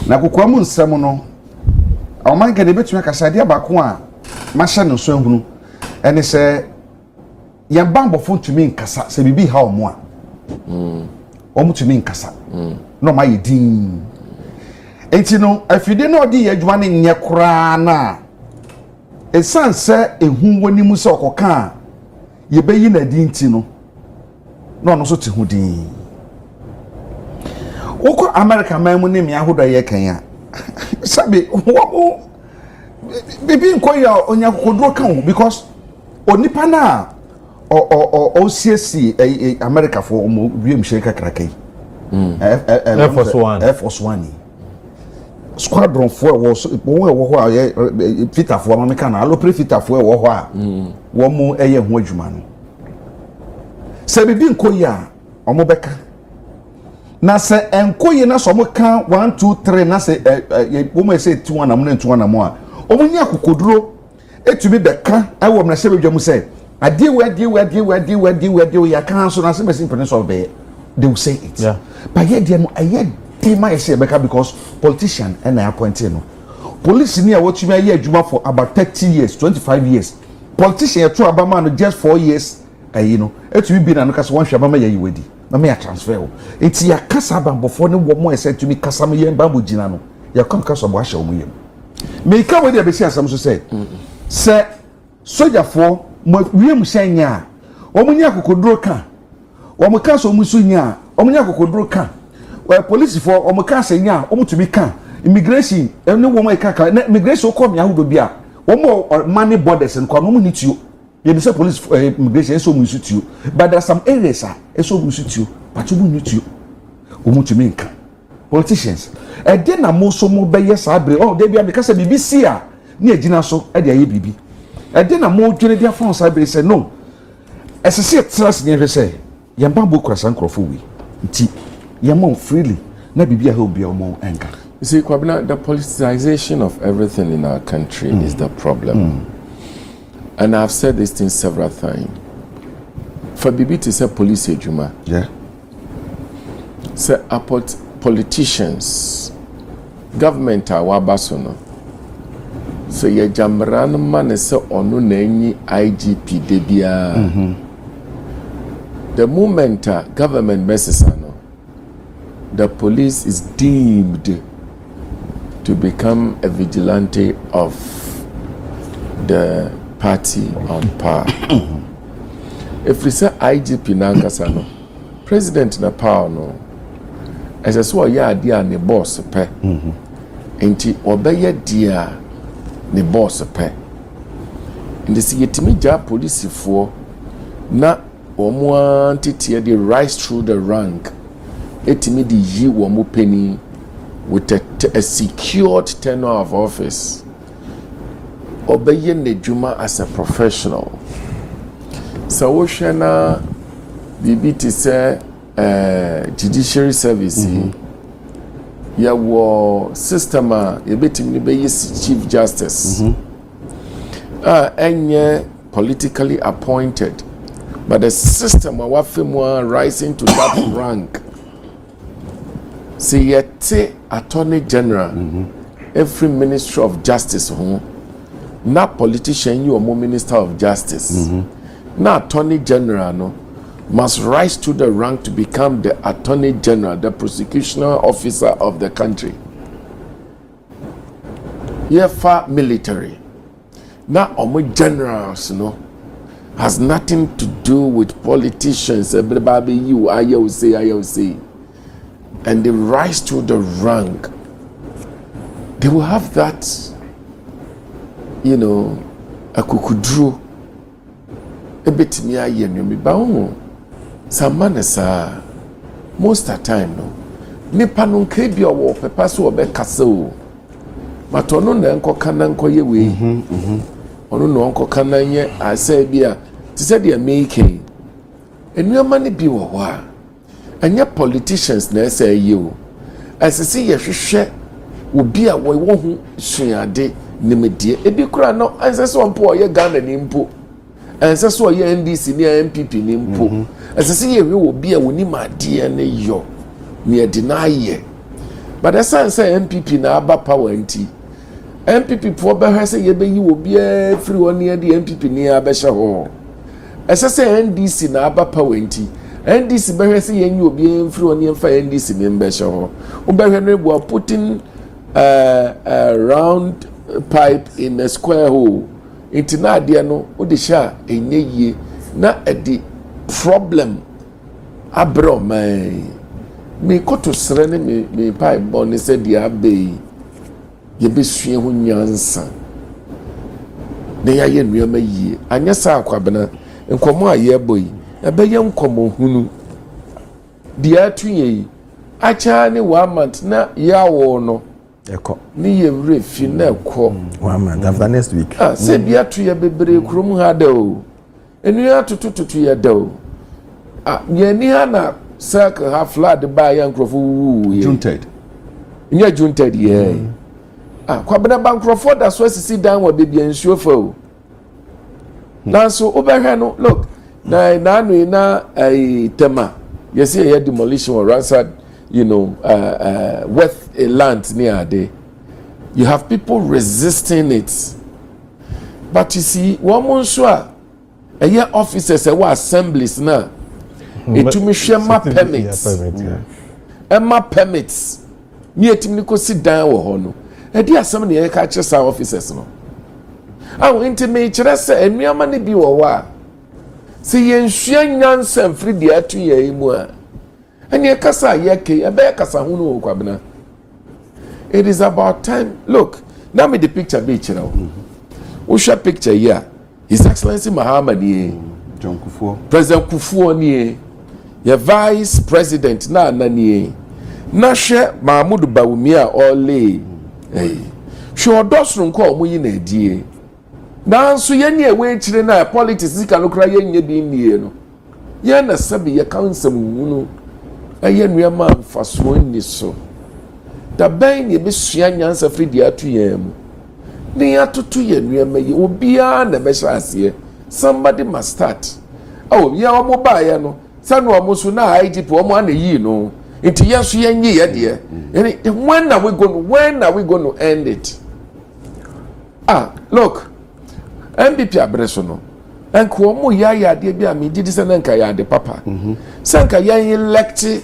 Na kokoamu nsem no aman ka de betuma kasa de abako a mahye no so ehunu ene say ye bambofo ntumi nkasa se bibi ha omo a. Omo tumi nkasa. No ma ye din. Enti no afide no odi ye adwuma ne nye kora na esan se ehun woni mu se okoka ye beyi na di nti no no so te hu din woko America man mu ne me ahodo ye kan ya sabe wo bibi nkoya onya kokodro kan ho because onipa na o CSC America for omo wiem sheka krakai Air Force One squadron for was Peter for America na allo Peter for wo ho a wo mu eye ho adwuma no se bibi nkoya omo beka na se enkoye na so mo kan 1 2 3 na se wo mo se 2 na mo na 2 na mo a omo nya kokoduro etumi beka awo na se bedwa mu se ade we ya kan so na se be simple so be they will say it yeah but yet they no my say because politician and I appointed no police near what you may hear for about 30 years 25 years politician true abama no just 4 years you know it will be na kasa one shabama ye wedi na me transfer it ya kasa bambo for ne wo mo say to me kasa me ye bambo gina no ya come kasa bo ahya omo yem me ka we dey be see asam so say soldier for wiem shanya omo nya kokodro ka omo kasa omo so nya omo nya kokodro ka police for omo ka senya omo to be kan immigration ene wo mo ka immigration ko me ahudo bia omo money borders nko no mo ni tuo ye say police immigration so mo tuo but there are some areas so mo tuo but omo ni tuo omo to me nka politicians e de na mo so mo be yes abre oh dey bia me ka say BBC a ni agina so e de aye bibi e de na mo dwene dia France abre say no esese trust ni say ye mba bo kura sankrofo wi nti yamon freely na bibia he obi omo enka. You see, Kwabena, the politicization of everything in our country is the problem. And I've said this thing several times. For Bibi to say police ejuma, yeah, say politicians, government are wabasono. So ye jamran man say onu nenyi IGP debia. The moment government messes the police is deemed to become a vigilante of the party on power. If we say IGP Nankasano, President na power no, as I saw ya dia ne boss pe, enti obeye dia ne boss pe. In the yetimi ja police for na omo antiti dey rise through the rank. Etimi di yi wo mo penny with a secured tenure of office. Obeye nejuma as a professional. So wo hwena bibi ti say judiciary service ya wo system a yebetimi be yes chief justice enye politically appointed, but the system wafemu rising to that rank. See yet attorney general, every ministry of justice na politician you or minister of justice. Na attorney general no must rise to the rank to become the attorney general, the prosecutional officer of the country. Yefa military. Now omo generals no has nothing to do with politicians. Everybody you I will say. And they rise to the rank. They will have that, you know, a kukudru. A bit me aye me ba Samanesa most of the time no. Nipa no kebi owo pepa so obe kasa o. Matono na enko kana enko ye we. Ono no enko kana ye asa bia. Ti se de make. Enuama ne bi wo ho a. Anya politicians na esa ye o. Asisi ye hwehwe obi a wo hu suade nimedie. Ebi kura no ansese ompo ye Ghana ni mpo. Ansese o ye NDC ni MPP ni mpo. Asisi ye we obi a woni made ne yo. Me deny. But the sense MPP na aba power nti. MPP for be ha say ye be yi obi a free one near the MPP ni abehye ho. Asese NDC na aba power nti. NDC be ha say ye yi obi free one near fa NDC ni mbehye ho. Wo be no bo putting a round pipe in a square hole. Inti na ade no wo de sha enye yie na edi problem abro man. Me koto sere ne me pai boni se dia be ye besue ho nyansa ne ya ye nnuama yie anya sa Akwabena nkomo a ye boyi e be ye nkomo hunu dia atuye acha ne 1 month na ya wo no eko ni ye refi na eko 1 month after next week se bia atuye bebre kurom ha da o enu ya tututu ye da o ye ni ha na circle half flood by young Crawford Junted. Nya junted yeah. Kwabena bank Crawford that's why sit down with baby and show for. Now so over no look. Na no na tema. You see here demolition or ransacked, you know, worth a land near there. You have people resisting it. But you see, one more sure a year officers were assemblies now. Etumi hwema permits Emma permits me etimi ko sit down wo ho no e di asem na ye ka kire sa officers no awu intime kire se enuama ne bi wo wa se ye nhua nyansa mfiri de atu ye mu a ene kasa ye ke e be kasa hu no Kwabena. It is about time. Look, now me the picture be kire wo share picture here. His Excellency Muhammad John Kufuor, President Kufuor ni ye vice president na nanie na hwe Mahmoud Bawumia ole hwe odosro nko omuyi na adie na nso ye ne we kire na politics ka no kra ye nye bi nie no ye na sabi ye council mu aye nuama mfaso ni so da ben ye besua nyansa fridi atu ye mu ne atoto ye nuama ye obia na be hyase somebody must start. Oh, yeah, omo ba ye no. Sanu omo so na IGP omo ana yi no. Nti yeso ye nyi ye de. When are we going to end it? Look. MPP abreso no. Enko omo ya de bi am gidi se nanka ya de papa. Sanka ya elect your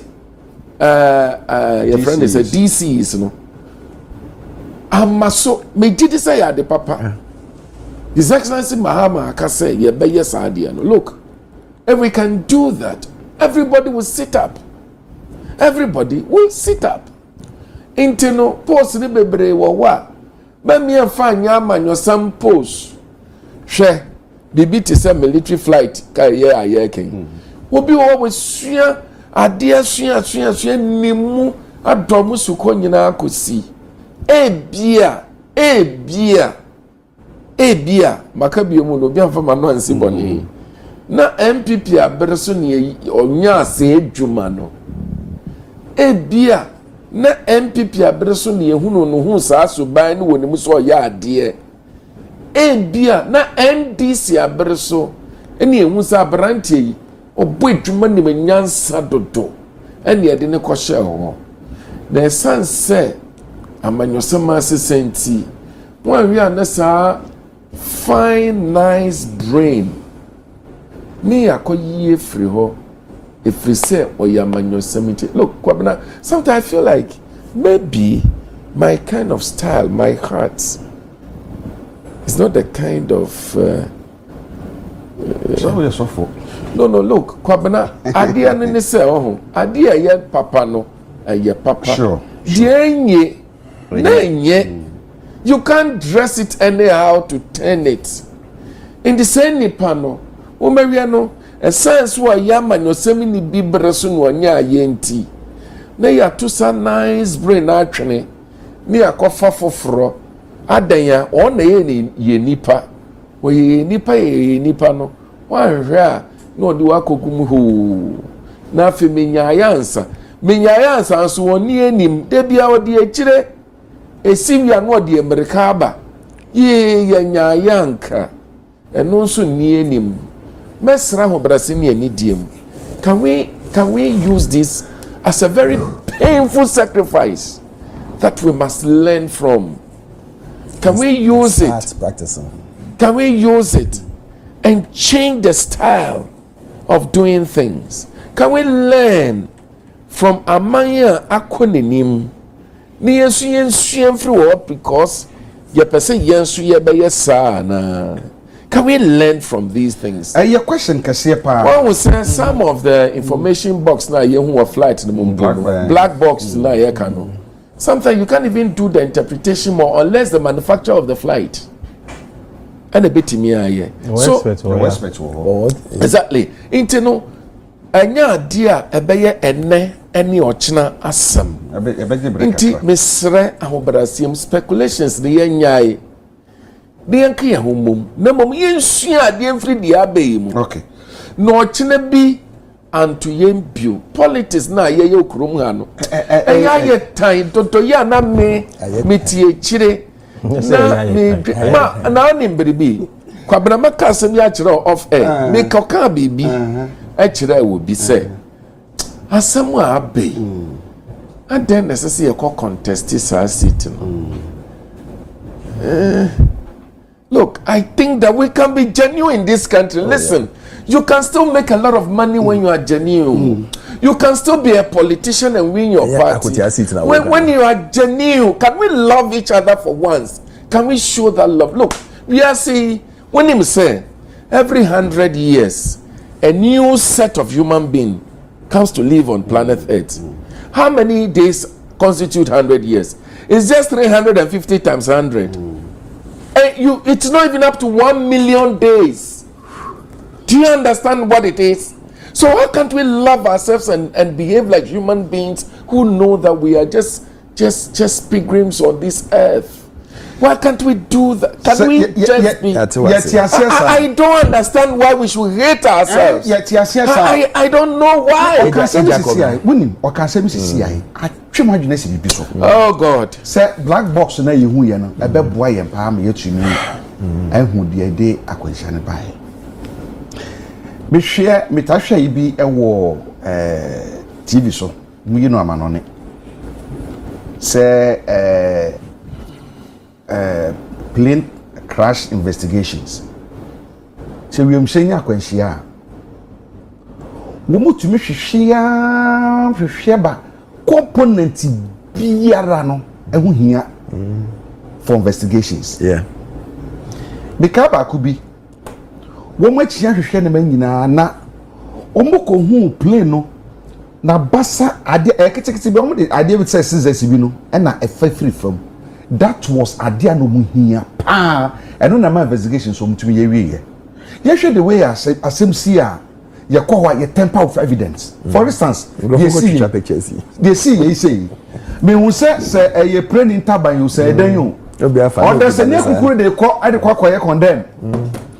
friend is a DCs no. Amaso me gidi se ya de papa. His Excellency Mahama Akase ye be yes idea no. Look. If we can do that, everybody will sit up. Everybody will sit up. Intino post ni bebre wa. Ba mi afa nyama nyo some post. Hwe bibi ti say military flight ka ye aye ken. Obi wo we sua ade sua nimu adomu suko nyina akosi. Ebia makabi mu no bi afa ma no ansi boni. Na MPP abreso ne onya ase adwuma no ebia na MPP abreso ne ehunu no hu saa so ban ne woni so ya ade bia na NDC abreso ene ehu sa brantie yi obo edwuma ne manyansa dodo ene ede ne kohye ho na esanse amanyosema sesenti wan wi anasa fine nice brain ni akoyie free ho if we say oyamanyosema. Look Kwabena, sometimes I feel like maybe my kind of style, my heart is not the kind of no, look, Kwabena, idea nene se oh, idea ye papa no, ye papa. Sure. Dienye, nenye. You can't dress it anyhow to turn it. In the same nipano, umeriano, a sense wa yama no semi ni bibresun wa nya yenti. Na ya tusa nice brain actually. Ni akofa foforo. Adanya, ona ye nipa. Wa ye nipa no. Wanhwea no di wakokum ho na afi menyayansa nso woni anim de bia odi akire esiwia no odi amerika aba ye nyayanka eno nso ni anim mesra ho brase ni anidiem. Can we use this as a very painful sacrifice that we must learn from? Can we use it? Practicing. Can we use it and change the style of doing things? Can we learn from amanya akoninim? Ni yensu free because ye person yensu ye be yesana. Can we learn from these things? Your question kase pa. One will say some of the information box na ye who flight in the black box na ye kano. Sometimes you can't even do the interpretation more unless the manufacturer of the flight. And a bit me aye. So exactly. Into no anya dia ebeye enne eni ochina asem. Inti mesre ahobrasiam speculations de yanyai. De yanke ya homom. Na mom yensua de mfiri de abayi mu. Okay. No ochina bi anto yembio politics na ye okrom ha no. Eya ye tan toto ya na me tie chire. Na nimbribi Kwabena maka asem ya kire off air me koka bibi e kire wo bi se asem a abe and then necessary e contest sa seat no. Look, I think that we can be genuine in this country. Listen, you can still make a lot of money when you are genuine. You can still be a politician and win your party. When you are genuine, can we love each other for once? Can we show that love? Look, we are saying, when him say, every 100 years, a new set of human being comes to live on planet Earth. How many days constitute 100 years? It's just 350 times 100. It's not even up to 1 million days. Do you understand what it is? So why can't we love ourselves and behave like human beings who know that we are just pilgrims on this earth? Why can't we do that? Can we just be? I don't understand why we should hate ourselves. I don't know why. Oh God. Say black box na yehu ye no ebe boa ye pa ma yetumi ehu de de akwanhyane bae. Me hwe metahwe yi bi ewo TV so mu yi no amanone. Say plane crash investigations. Se we mshenya akwanhia. Wo mutumi hwehwea ba component biara no ehu hia for investigations. Yeah. Bika ba ku bi wo machia hwehwe ne manyina na omoko hu plane no na basa ade eketekete bi omde ade bi say scissors bi no e na efa free from that was ade no mu hia pa eno na ma investigation so mutumi ye wie ye hwe the way asem see a ye kwa ye temper of evidence. For instance, they see ye say me hu say ye plane interban you say den you order say ne kukuru de ko ade kwa ye condemn.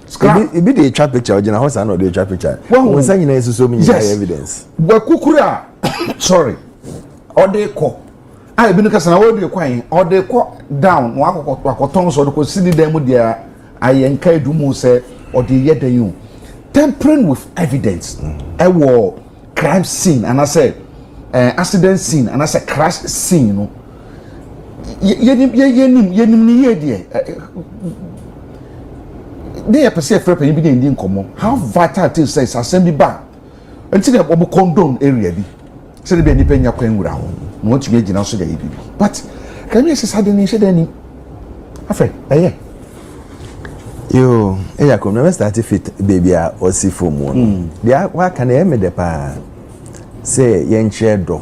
It be the trap picture original house and the trap picture. When say you so many evidence. We kukuru sorry. Ode ko I been kasa na wo de kwan or de ko down wa akoton so de ko sidi dem dia ayenka edumu se or de yeden you tampering with evidence wo crime scene and I say accident scene and I say crash scene no yenim ni ye de dey person frɛ pan bi dey ndi nkomo how vital it is say assembly ba until the obo condone area bi say be nipa nya kwan wura ho no want to be gina so dey bi but can you say sadeni shedani afa yo Agya Kwabena we start fit baby a osi from one dia wa kan e me de pa say yen chedo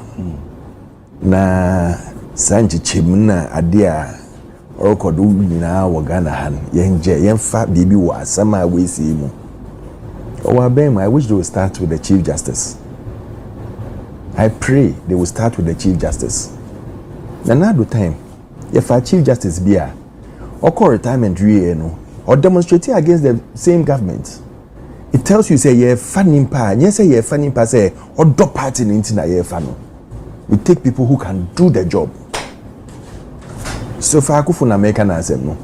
na sanji chimna ade a okodo nyina wo Ghana han yen fa bibi wo asama we see mu I wish they will start with the Chief Justice. I pray they will start with the Chief Justice. Now time, if our Chief Justice be a or call retirement or demonstrating against the same government, it tells you say you're fanning pa, yes say you're fanning pa say or do party in internet you're fan. We take people who can do the job. So far, Kufuna make an answer no.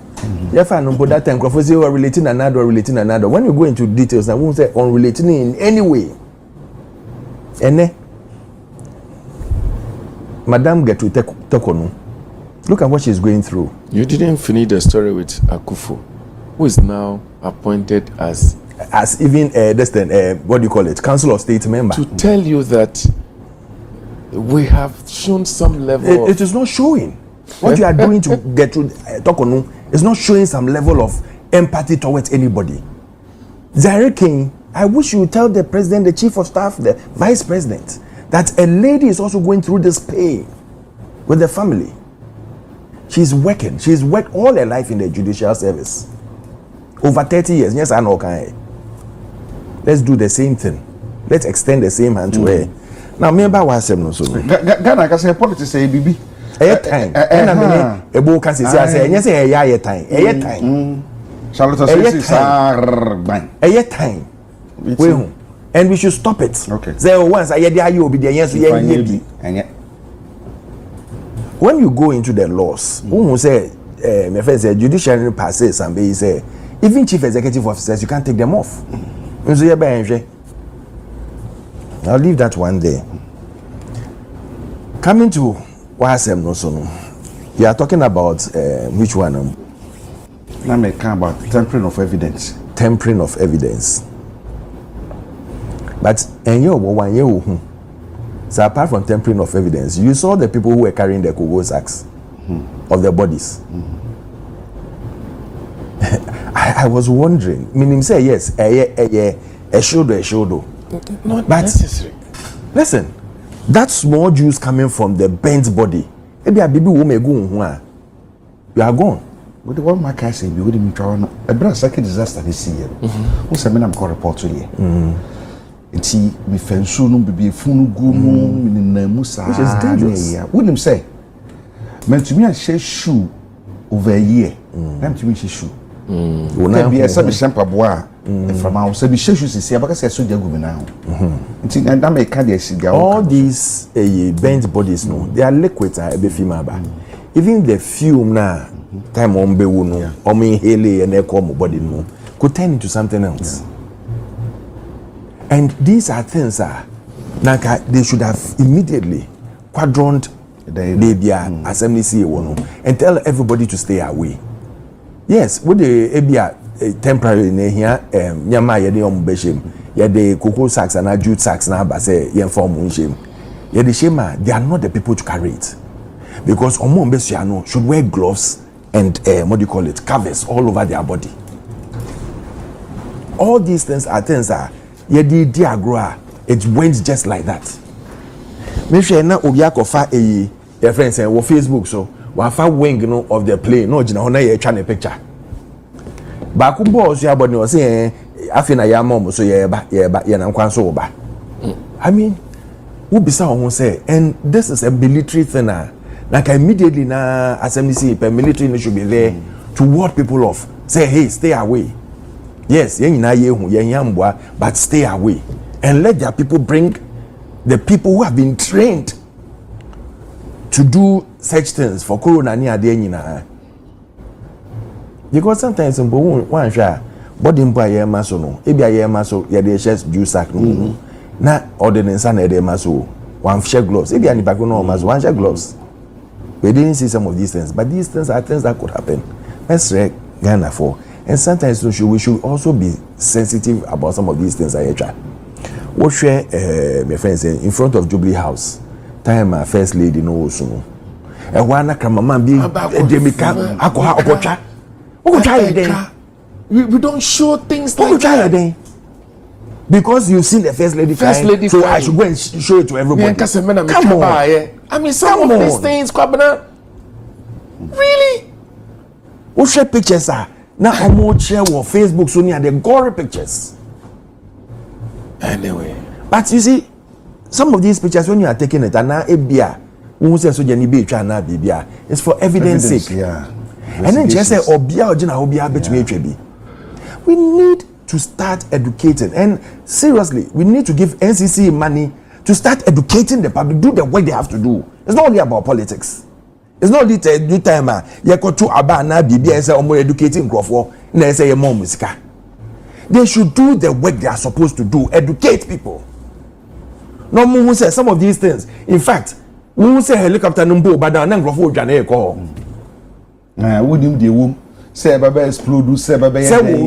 Yeah, fine. But that time, Crawford say or relating another. When you go into details, I won't say unrelating in any way. And Madam get to Tokono. Look at what she's going through. You didn't finish the story with Akufo, who is now appointed as even what do you call it, Council of State member. To tell you that we have shown some level. It is not showing. What you are doing to get to Tokono is not showing some level of empathy towards anybody. Zaire King, I wish you would tell the president, the chief of staff, the vice president, that a lady is also going through this pain with the family. She's working. She's worked all her life in the judicial service. Over 30 years. Yes, I know. Let's do the same thing. Let's extend the same hand to her. Now, remember what I said. Ghana can say politics say bibi. Time. And I mean, a book can say, yes, a time. A time. Charlotte says, a time. And we should stop it. Okay. There once I hear you be the yes, when you go into the laws, who say, my friend said, judiciary passes and they say, even chief executive officers, you can't take them off. I'll leave that one there. Coming to YSM no so. You are talking about which one? Now me talk about tampering of evidence. Tampering of evidence. But so apart from tampering of evidence, you saw the people who were carrying the Kogo sacks of their bodies. I was wondering. Meaning say yes, a shoulder. Not but necessary. Listen, that small juice coming from the bent body, maybe a baby will make go. You are gone. But the one my guy say, we wouldn't try on a brand second disaster this year. What's a man I'm called report to you? It's me fensu no be funu gumu na musa. Which is dangerous. Wouldn't say. Man to me I share shoe over a year. I'm to me shoe. Can be a sabi champa bois. From our sabi shoes see abaka say so jagu now. And that make carry cigar. All these bent bodies no, they are liquids are be female ba. Even the fume na time on be no, or me hele and echo body no, could turn into something else. And these are things they should have immediately quadronned the assembly CEO and tell everybody to stay away. Yes, with the temporary here, Yama Yedi Beshim, Yade cocoa sacks and jute sacks now, but say Yen form shame. Yedi Shema, they are not the people to carry it. Because Omo Besiano should wear gloves and what do you call it, covers all over their body. All these things are Yedi diagra, it went just like that. Make sure na Obiako fa your friends say on Facebook so wafa wing of the plane no jina hona ye twa ne picture. Ba ku boss ya body o say afina ya mom so ye ba ye na nkwan so ba. I mean, who bisa ho say and this is a military thing like immediately na assembly military should be there to ward people off. Say hey, stay away. Yes, but stay away and let their people bring the people who have been trained to do such things for corona ni ade nyina. Because sometimes one share body mpa ye maso no ebi aye maso ye dey share juice sack no na ordinance na dey maso one share gloves ebi ani back no maso one share gloves. We didn't see some of these things, but these things are things that could happen. Let's Ghana for, and sometimes we should also be sensitive about some of these things. I try. What share my friends in front of Jubilee House? Time my first lady no also. And one mama be demika akoha okocha. Okocha we don't show things like that. Because you've seen the first lady crying, so I should go and show it to everybody. Come on. I mean, some of these things, Kwabena, really? What share pictures are now? I'm share on Facebook, so near the gory pictures. Anyway, but you see, some of these pictures when you are taking it, and now ebia, who says so Jenny be trying to be it's for evidence sake. Yeah. And then just say obia or jena obia bet me trebi. We need to start educating, and seriously, we need to give NCC money to start educating the public, do the work they have to do. It's not only about politics. It's not only new time. You go to Abana BB and say, "I'm educating Crawford." And then say, "Your mom is car." They should do the work they are supposed to do. Educate people. No one who says some of these things. In fact, we will say helicopter number, but then Crawford Jane call. Wouldn't the womb say Baba explode? Say Baba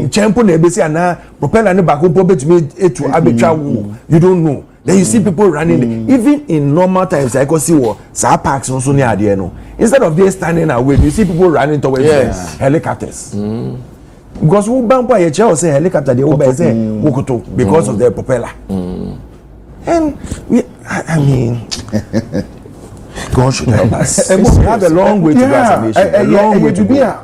champion ebesi ana propeller ne back up between to arbitrary. You don't know. Then you see people running. Even in normal times, I can see what parks also near the no. Instead of they standing away, you see people running towards helicopters. Because who bump by a chair say helicopter, they will say Wokoto because of their propeller. And I mean, God should help us. We have a long way to go as a nation. A long way to go.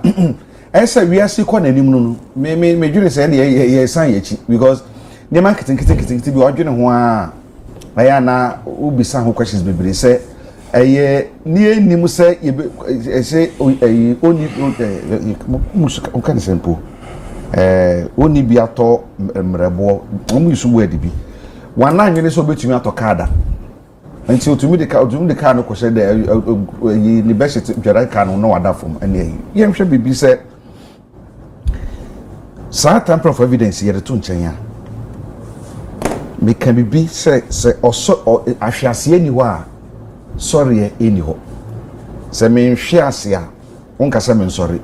I say we are still calling him no. Me just say ye sign ye because the marketing be ordering one. I na ubisa ho questions bebre say nie nim say say oni musuka kan sempo oni bi ato mrebo omu isu word bi wana anwene so betumi ato kada nti otumi de ka no kwose de ni best dwara ka no wada fom ene ye hwɛ bibi say sa tamper of evidence ye de to nchen ya me can be say also ahwiase ni ho a sorry eni ho say me hwiase a wonka say me sorry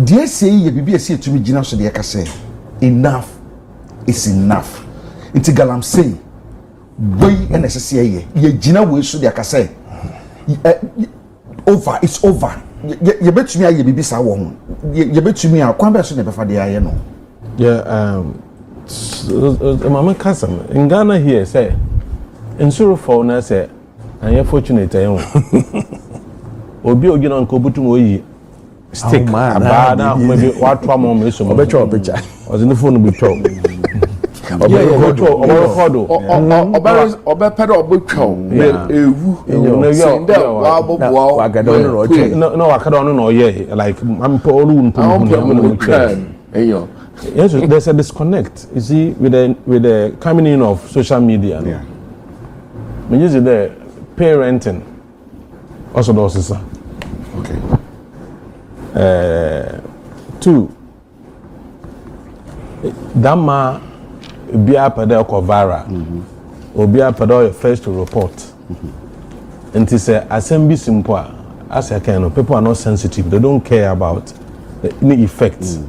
die say ye bibi ese etumi gina so de ka say enough is enough it galam say boy and ese ye gina we so de ka say over it's over ye betumi aye bibi sa wo ho ye betumi a kwan be so ne befa de aye no Mama Kasam in Ghana here say in Surufo na say and you fortunate obi ogina nko butum oyi stick abada maybe what trauma me so be draw picture was in the phone be draw obe pedo obotwa ewu sende wa bobo no akada no ye like I'm olu npo yes, there's a disconnect. You see, with the coming in of social media. Yeah. We use the parenting. Also, those are okay. 2. Dama bia pada ko viral. Obia pada your first to report. And to say assembly simple. As I can, people are not sensitive. They don't care about any effects.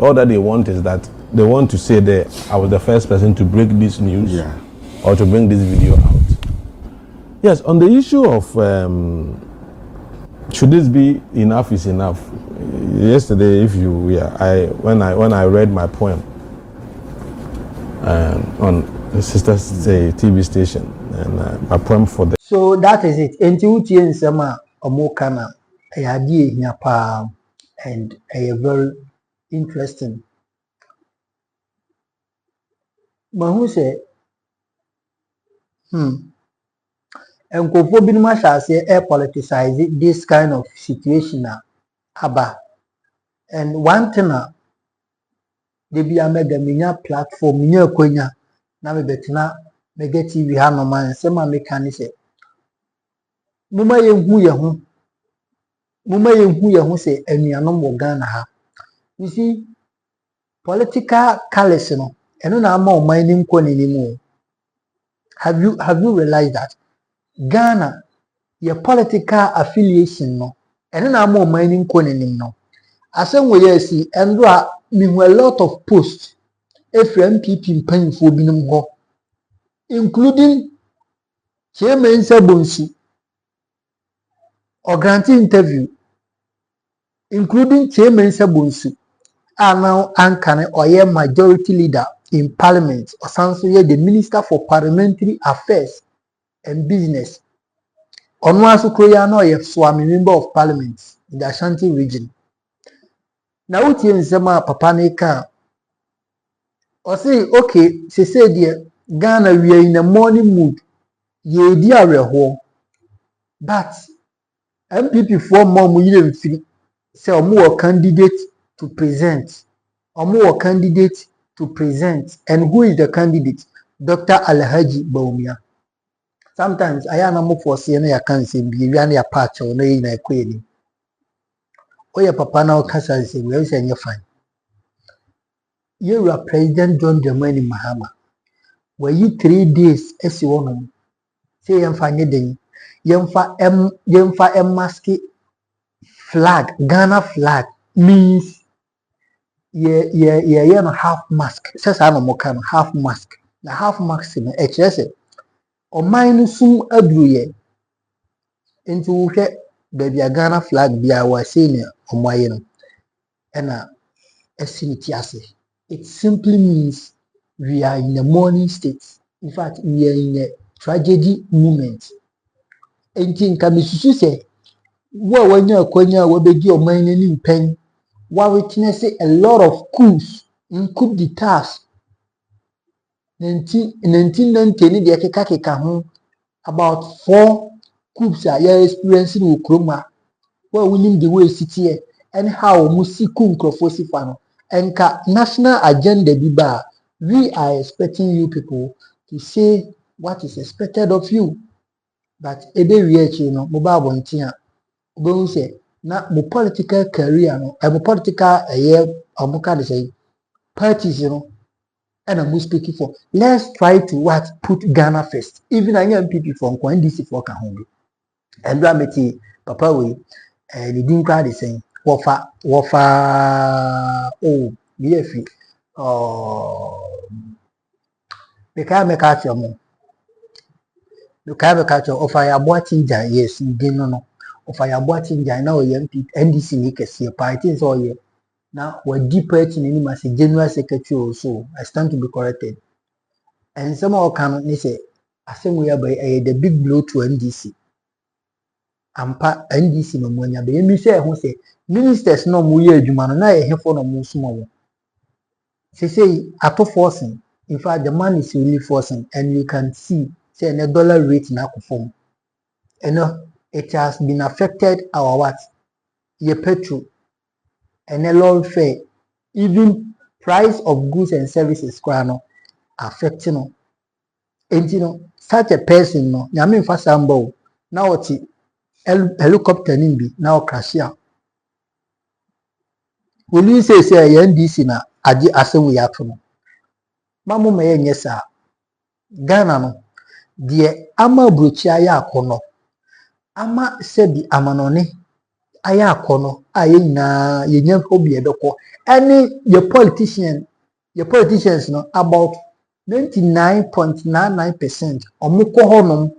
All that they want is that they want to say that I was the first person to break this news or to bring this video out. Yes, on the issue of should this be enough is enough. Yesterday, when I read my poem on the Sisters TV station and my poem for the. So that is it. Until you nsema omokana ayadi nyapa and a very interesting. Mahu say, and Kopo Binuma shall say, politicize this kind of situation. Haba. And one thing, they be a mega minya platform, minya konya, na me betina, mega TV, Hanoma, and some American say, moma yɛnhu yɛn ho sɛ anuanom wɔ Ghana ha. You see, political callous no, ɛno na ama ɔman nim kɔ n'anim o. Have you realized that Ghana, your political affiliation no, ɛno na ama ɔman nim kɔ n'anim no. Asɛm wɔ yɛ si ɛndo a mehu a lot of posts efiri MPP mpanyinfoɔ binom hɔ, including Chairman Sabonsi, or granting interview, including Chairman Sabonsi, are now Ankane or a majority leader in parliament, or Sansoye, the Minister for Parliamentary Affairs and Business. Onwasu Kroyano, a Swami member of parliament in the Ashanti region. Now, what in Zema Papaneka or say, okay, she said, dear Ghana, we are in a morning mood, ye dear home, but MPP for more million free. Say more candidate to present. Or more candidate to present. And who is the candidate? Dr. Alhaji Baumia. Sometimes I am more for saying I can't say be a patch or nay in a queen. Oh, your papa now casa say, well, say you're fine. You are President John Dramani Mahama. Were you 3 days as you want? Say I'm fine. Yemfa mask flag, Ghana flag means no half mask. Says I no kind half mask. The half mask in HS. Or mine soon adruye into baby a Ghana flag be our senior or my and a estimate. It simply means we are in a mourning state. In fact, we are in a tragedy moment. And think can be say, what when you're konya will be your mining pen. What witness a lot of coups in coup d'etats 1990 the keka ho about 4 coups are experiencing Ukroma where winning the way city and how musiku nkrofo fan and national agenda biba we are expecting you people to say what is expected of you but ebe we no mo ba bontia obo say na mo political career no mo political omuka de say parties and I'm speaking for. Let's try to put Ghana first. Even I am MPP from NDC for Kahongo. And Rameti, Papa, we the Dinka is saying, Wafa, oh, BFE, the Kame catcher more. The Kame catcher of fire boating, yes, you didn't know. Of fire boating, now MPP, NDC, Nikas, your parties all year. Now, we're deeper in any mass general secretary also. I stand to be corrected. And somehow can say, I think we are by the big blow to NDC. Ampa NDC no money. But me say who say ministers no mu ye adwuma no na ye hefo no mu sumo. Say ato forcing. In fact, the man is really forcing, and you can see say the dollar rate na perform. And it has been affected our what? Ye petrol and a low fare, even price of goods and services affecting. And such a person no nyame mfa sambo na oti helicopter nimbi na crash ya will you say NDC na agi asem we ato no mamu me yenye sa Ghana no de ama brochi aya akono ama sebi amanone aya akono aye nyina yenya obi edoko any your politicians no about 99.99% omukọ honom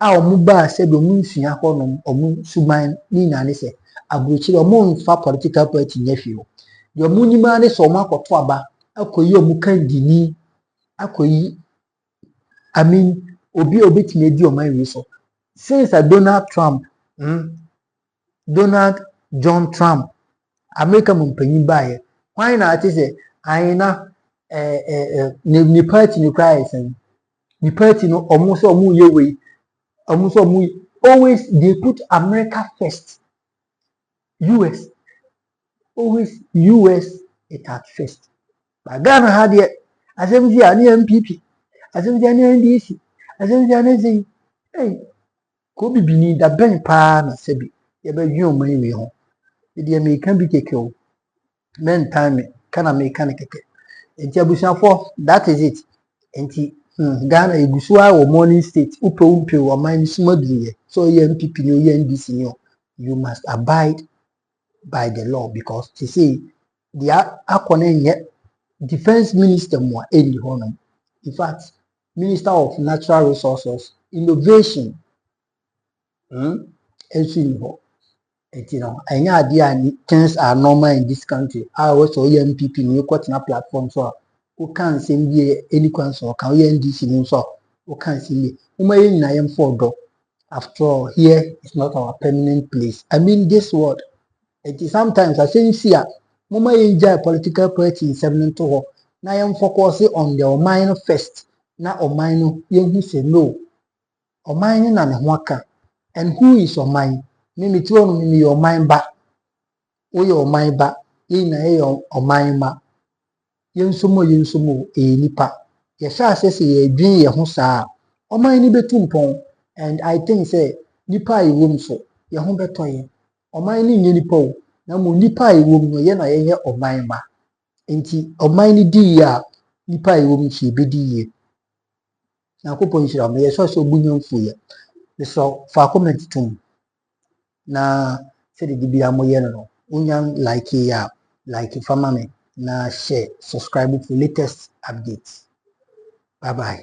a omu ba se do mu nsua honom omu suman ni nane se abrochi omu nfa political party nyefio de omu nyima ne so omu akoto aba akoyi omu kandini akoyi obi obetime di oman wi so since Donald John Trump America mpanyin bae why na ati se ayina ni party ni cry sen ni party no omu so omu yewe always they put America first. US always US it at first. But Ghana had it as any MPP, as any NDC, as any hey ko bibini da bɛn paa na sɛbi yɛbɛdwe ɔman wei ho deɛ meka bi keke o men time kana meka ne keke nti abusuafo that is it nti Ghana egusu a wɔ morning state upe ɔman suma duyɛ so yɛ MPP ni o yɛ NDC ni o you must abide by the law because to say deɛ akɔ ne nyɛ defense minister mu a ɛnni hɔ nom in fact minister of natural resources innovation nso nni hɔ nti no ɛnyɛ adeɛ a things are normal in this country a wɔsɛ ɔyɛ MPP ni kɔtena platform so a woka nsɛm bi ɛni kwan so ɔka ɔyɛ NDC ni nso a woka nsɛm bi wɔn ayɛ nyinaa yɛn fɔ ɔdɔ after all here is not our permanent place I mean this word nti sometimes asɛm si a wɔn ayɛ gya political party nsɛm no nto hɔ na yɛn focus on the ɔman no first na ɔman no yɛn hu sɛ no ɔman no na ne ho aka and who is ɔman mimi tí wọn mimi yɛ ɔman ba woyɛ ɔman ba yɛn nyinaa yɛ ɔman ma yɛn nsomo ɛyɛ nipa yɛhyɛ ase sɛ yɛdwin yɛn ho saa ɔman no bɛtu mpɔn and I think sɛ nipa a yɛwɔ mu so yɛn ho bɛtɔ yɛ ɔman no nyɛ nipa o na mo nipa a yɛwɔ mu no yɛn na yɛyɛ ɔman ma nti ɔman no di yie a nipa a yɛwɔ mu nso yɛbɛdi yie na akopɔ nhyira mo yɛsɔ sɛ ɔbu nyɛ mfu yɛ yɛsɔ faako mɛ tutum na sɛde di bia moyɛ no no wonya like ya like fama me na share subscribe for latest updates bye bye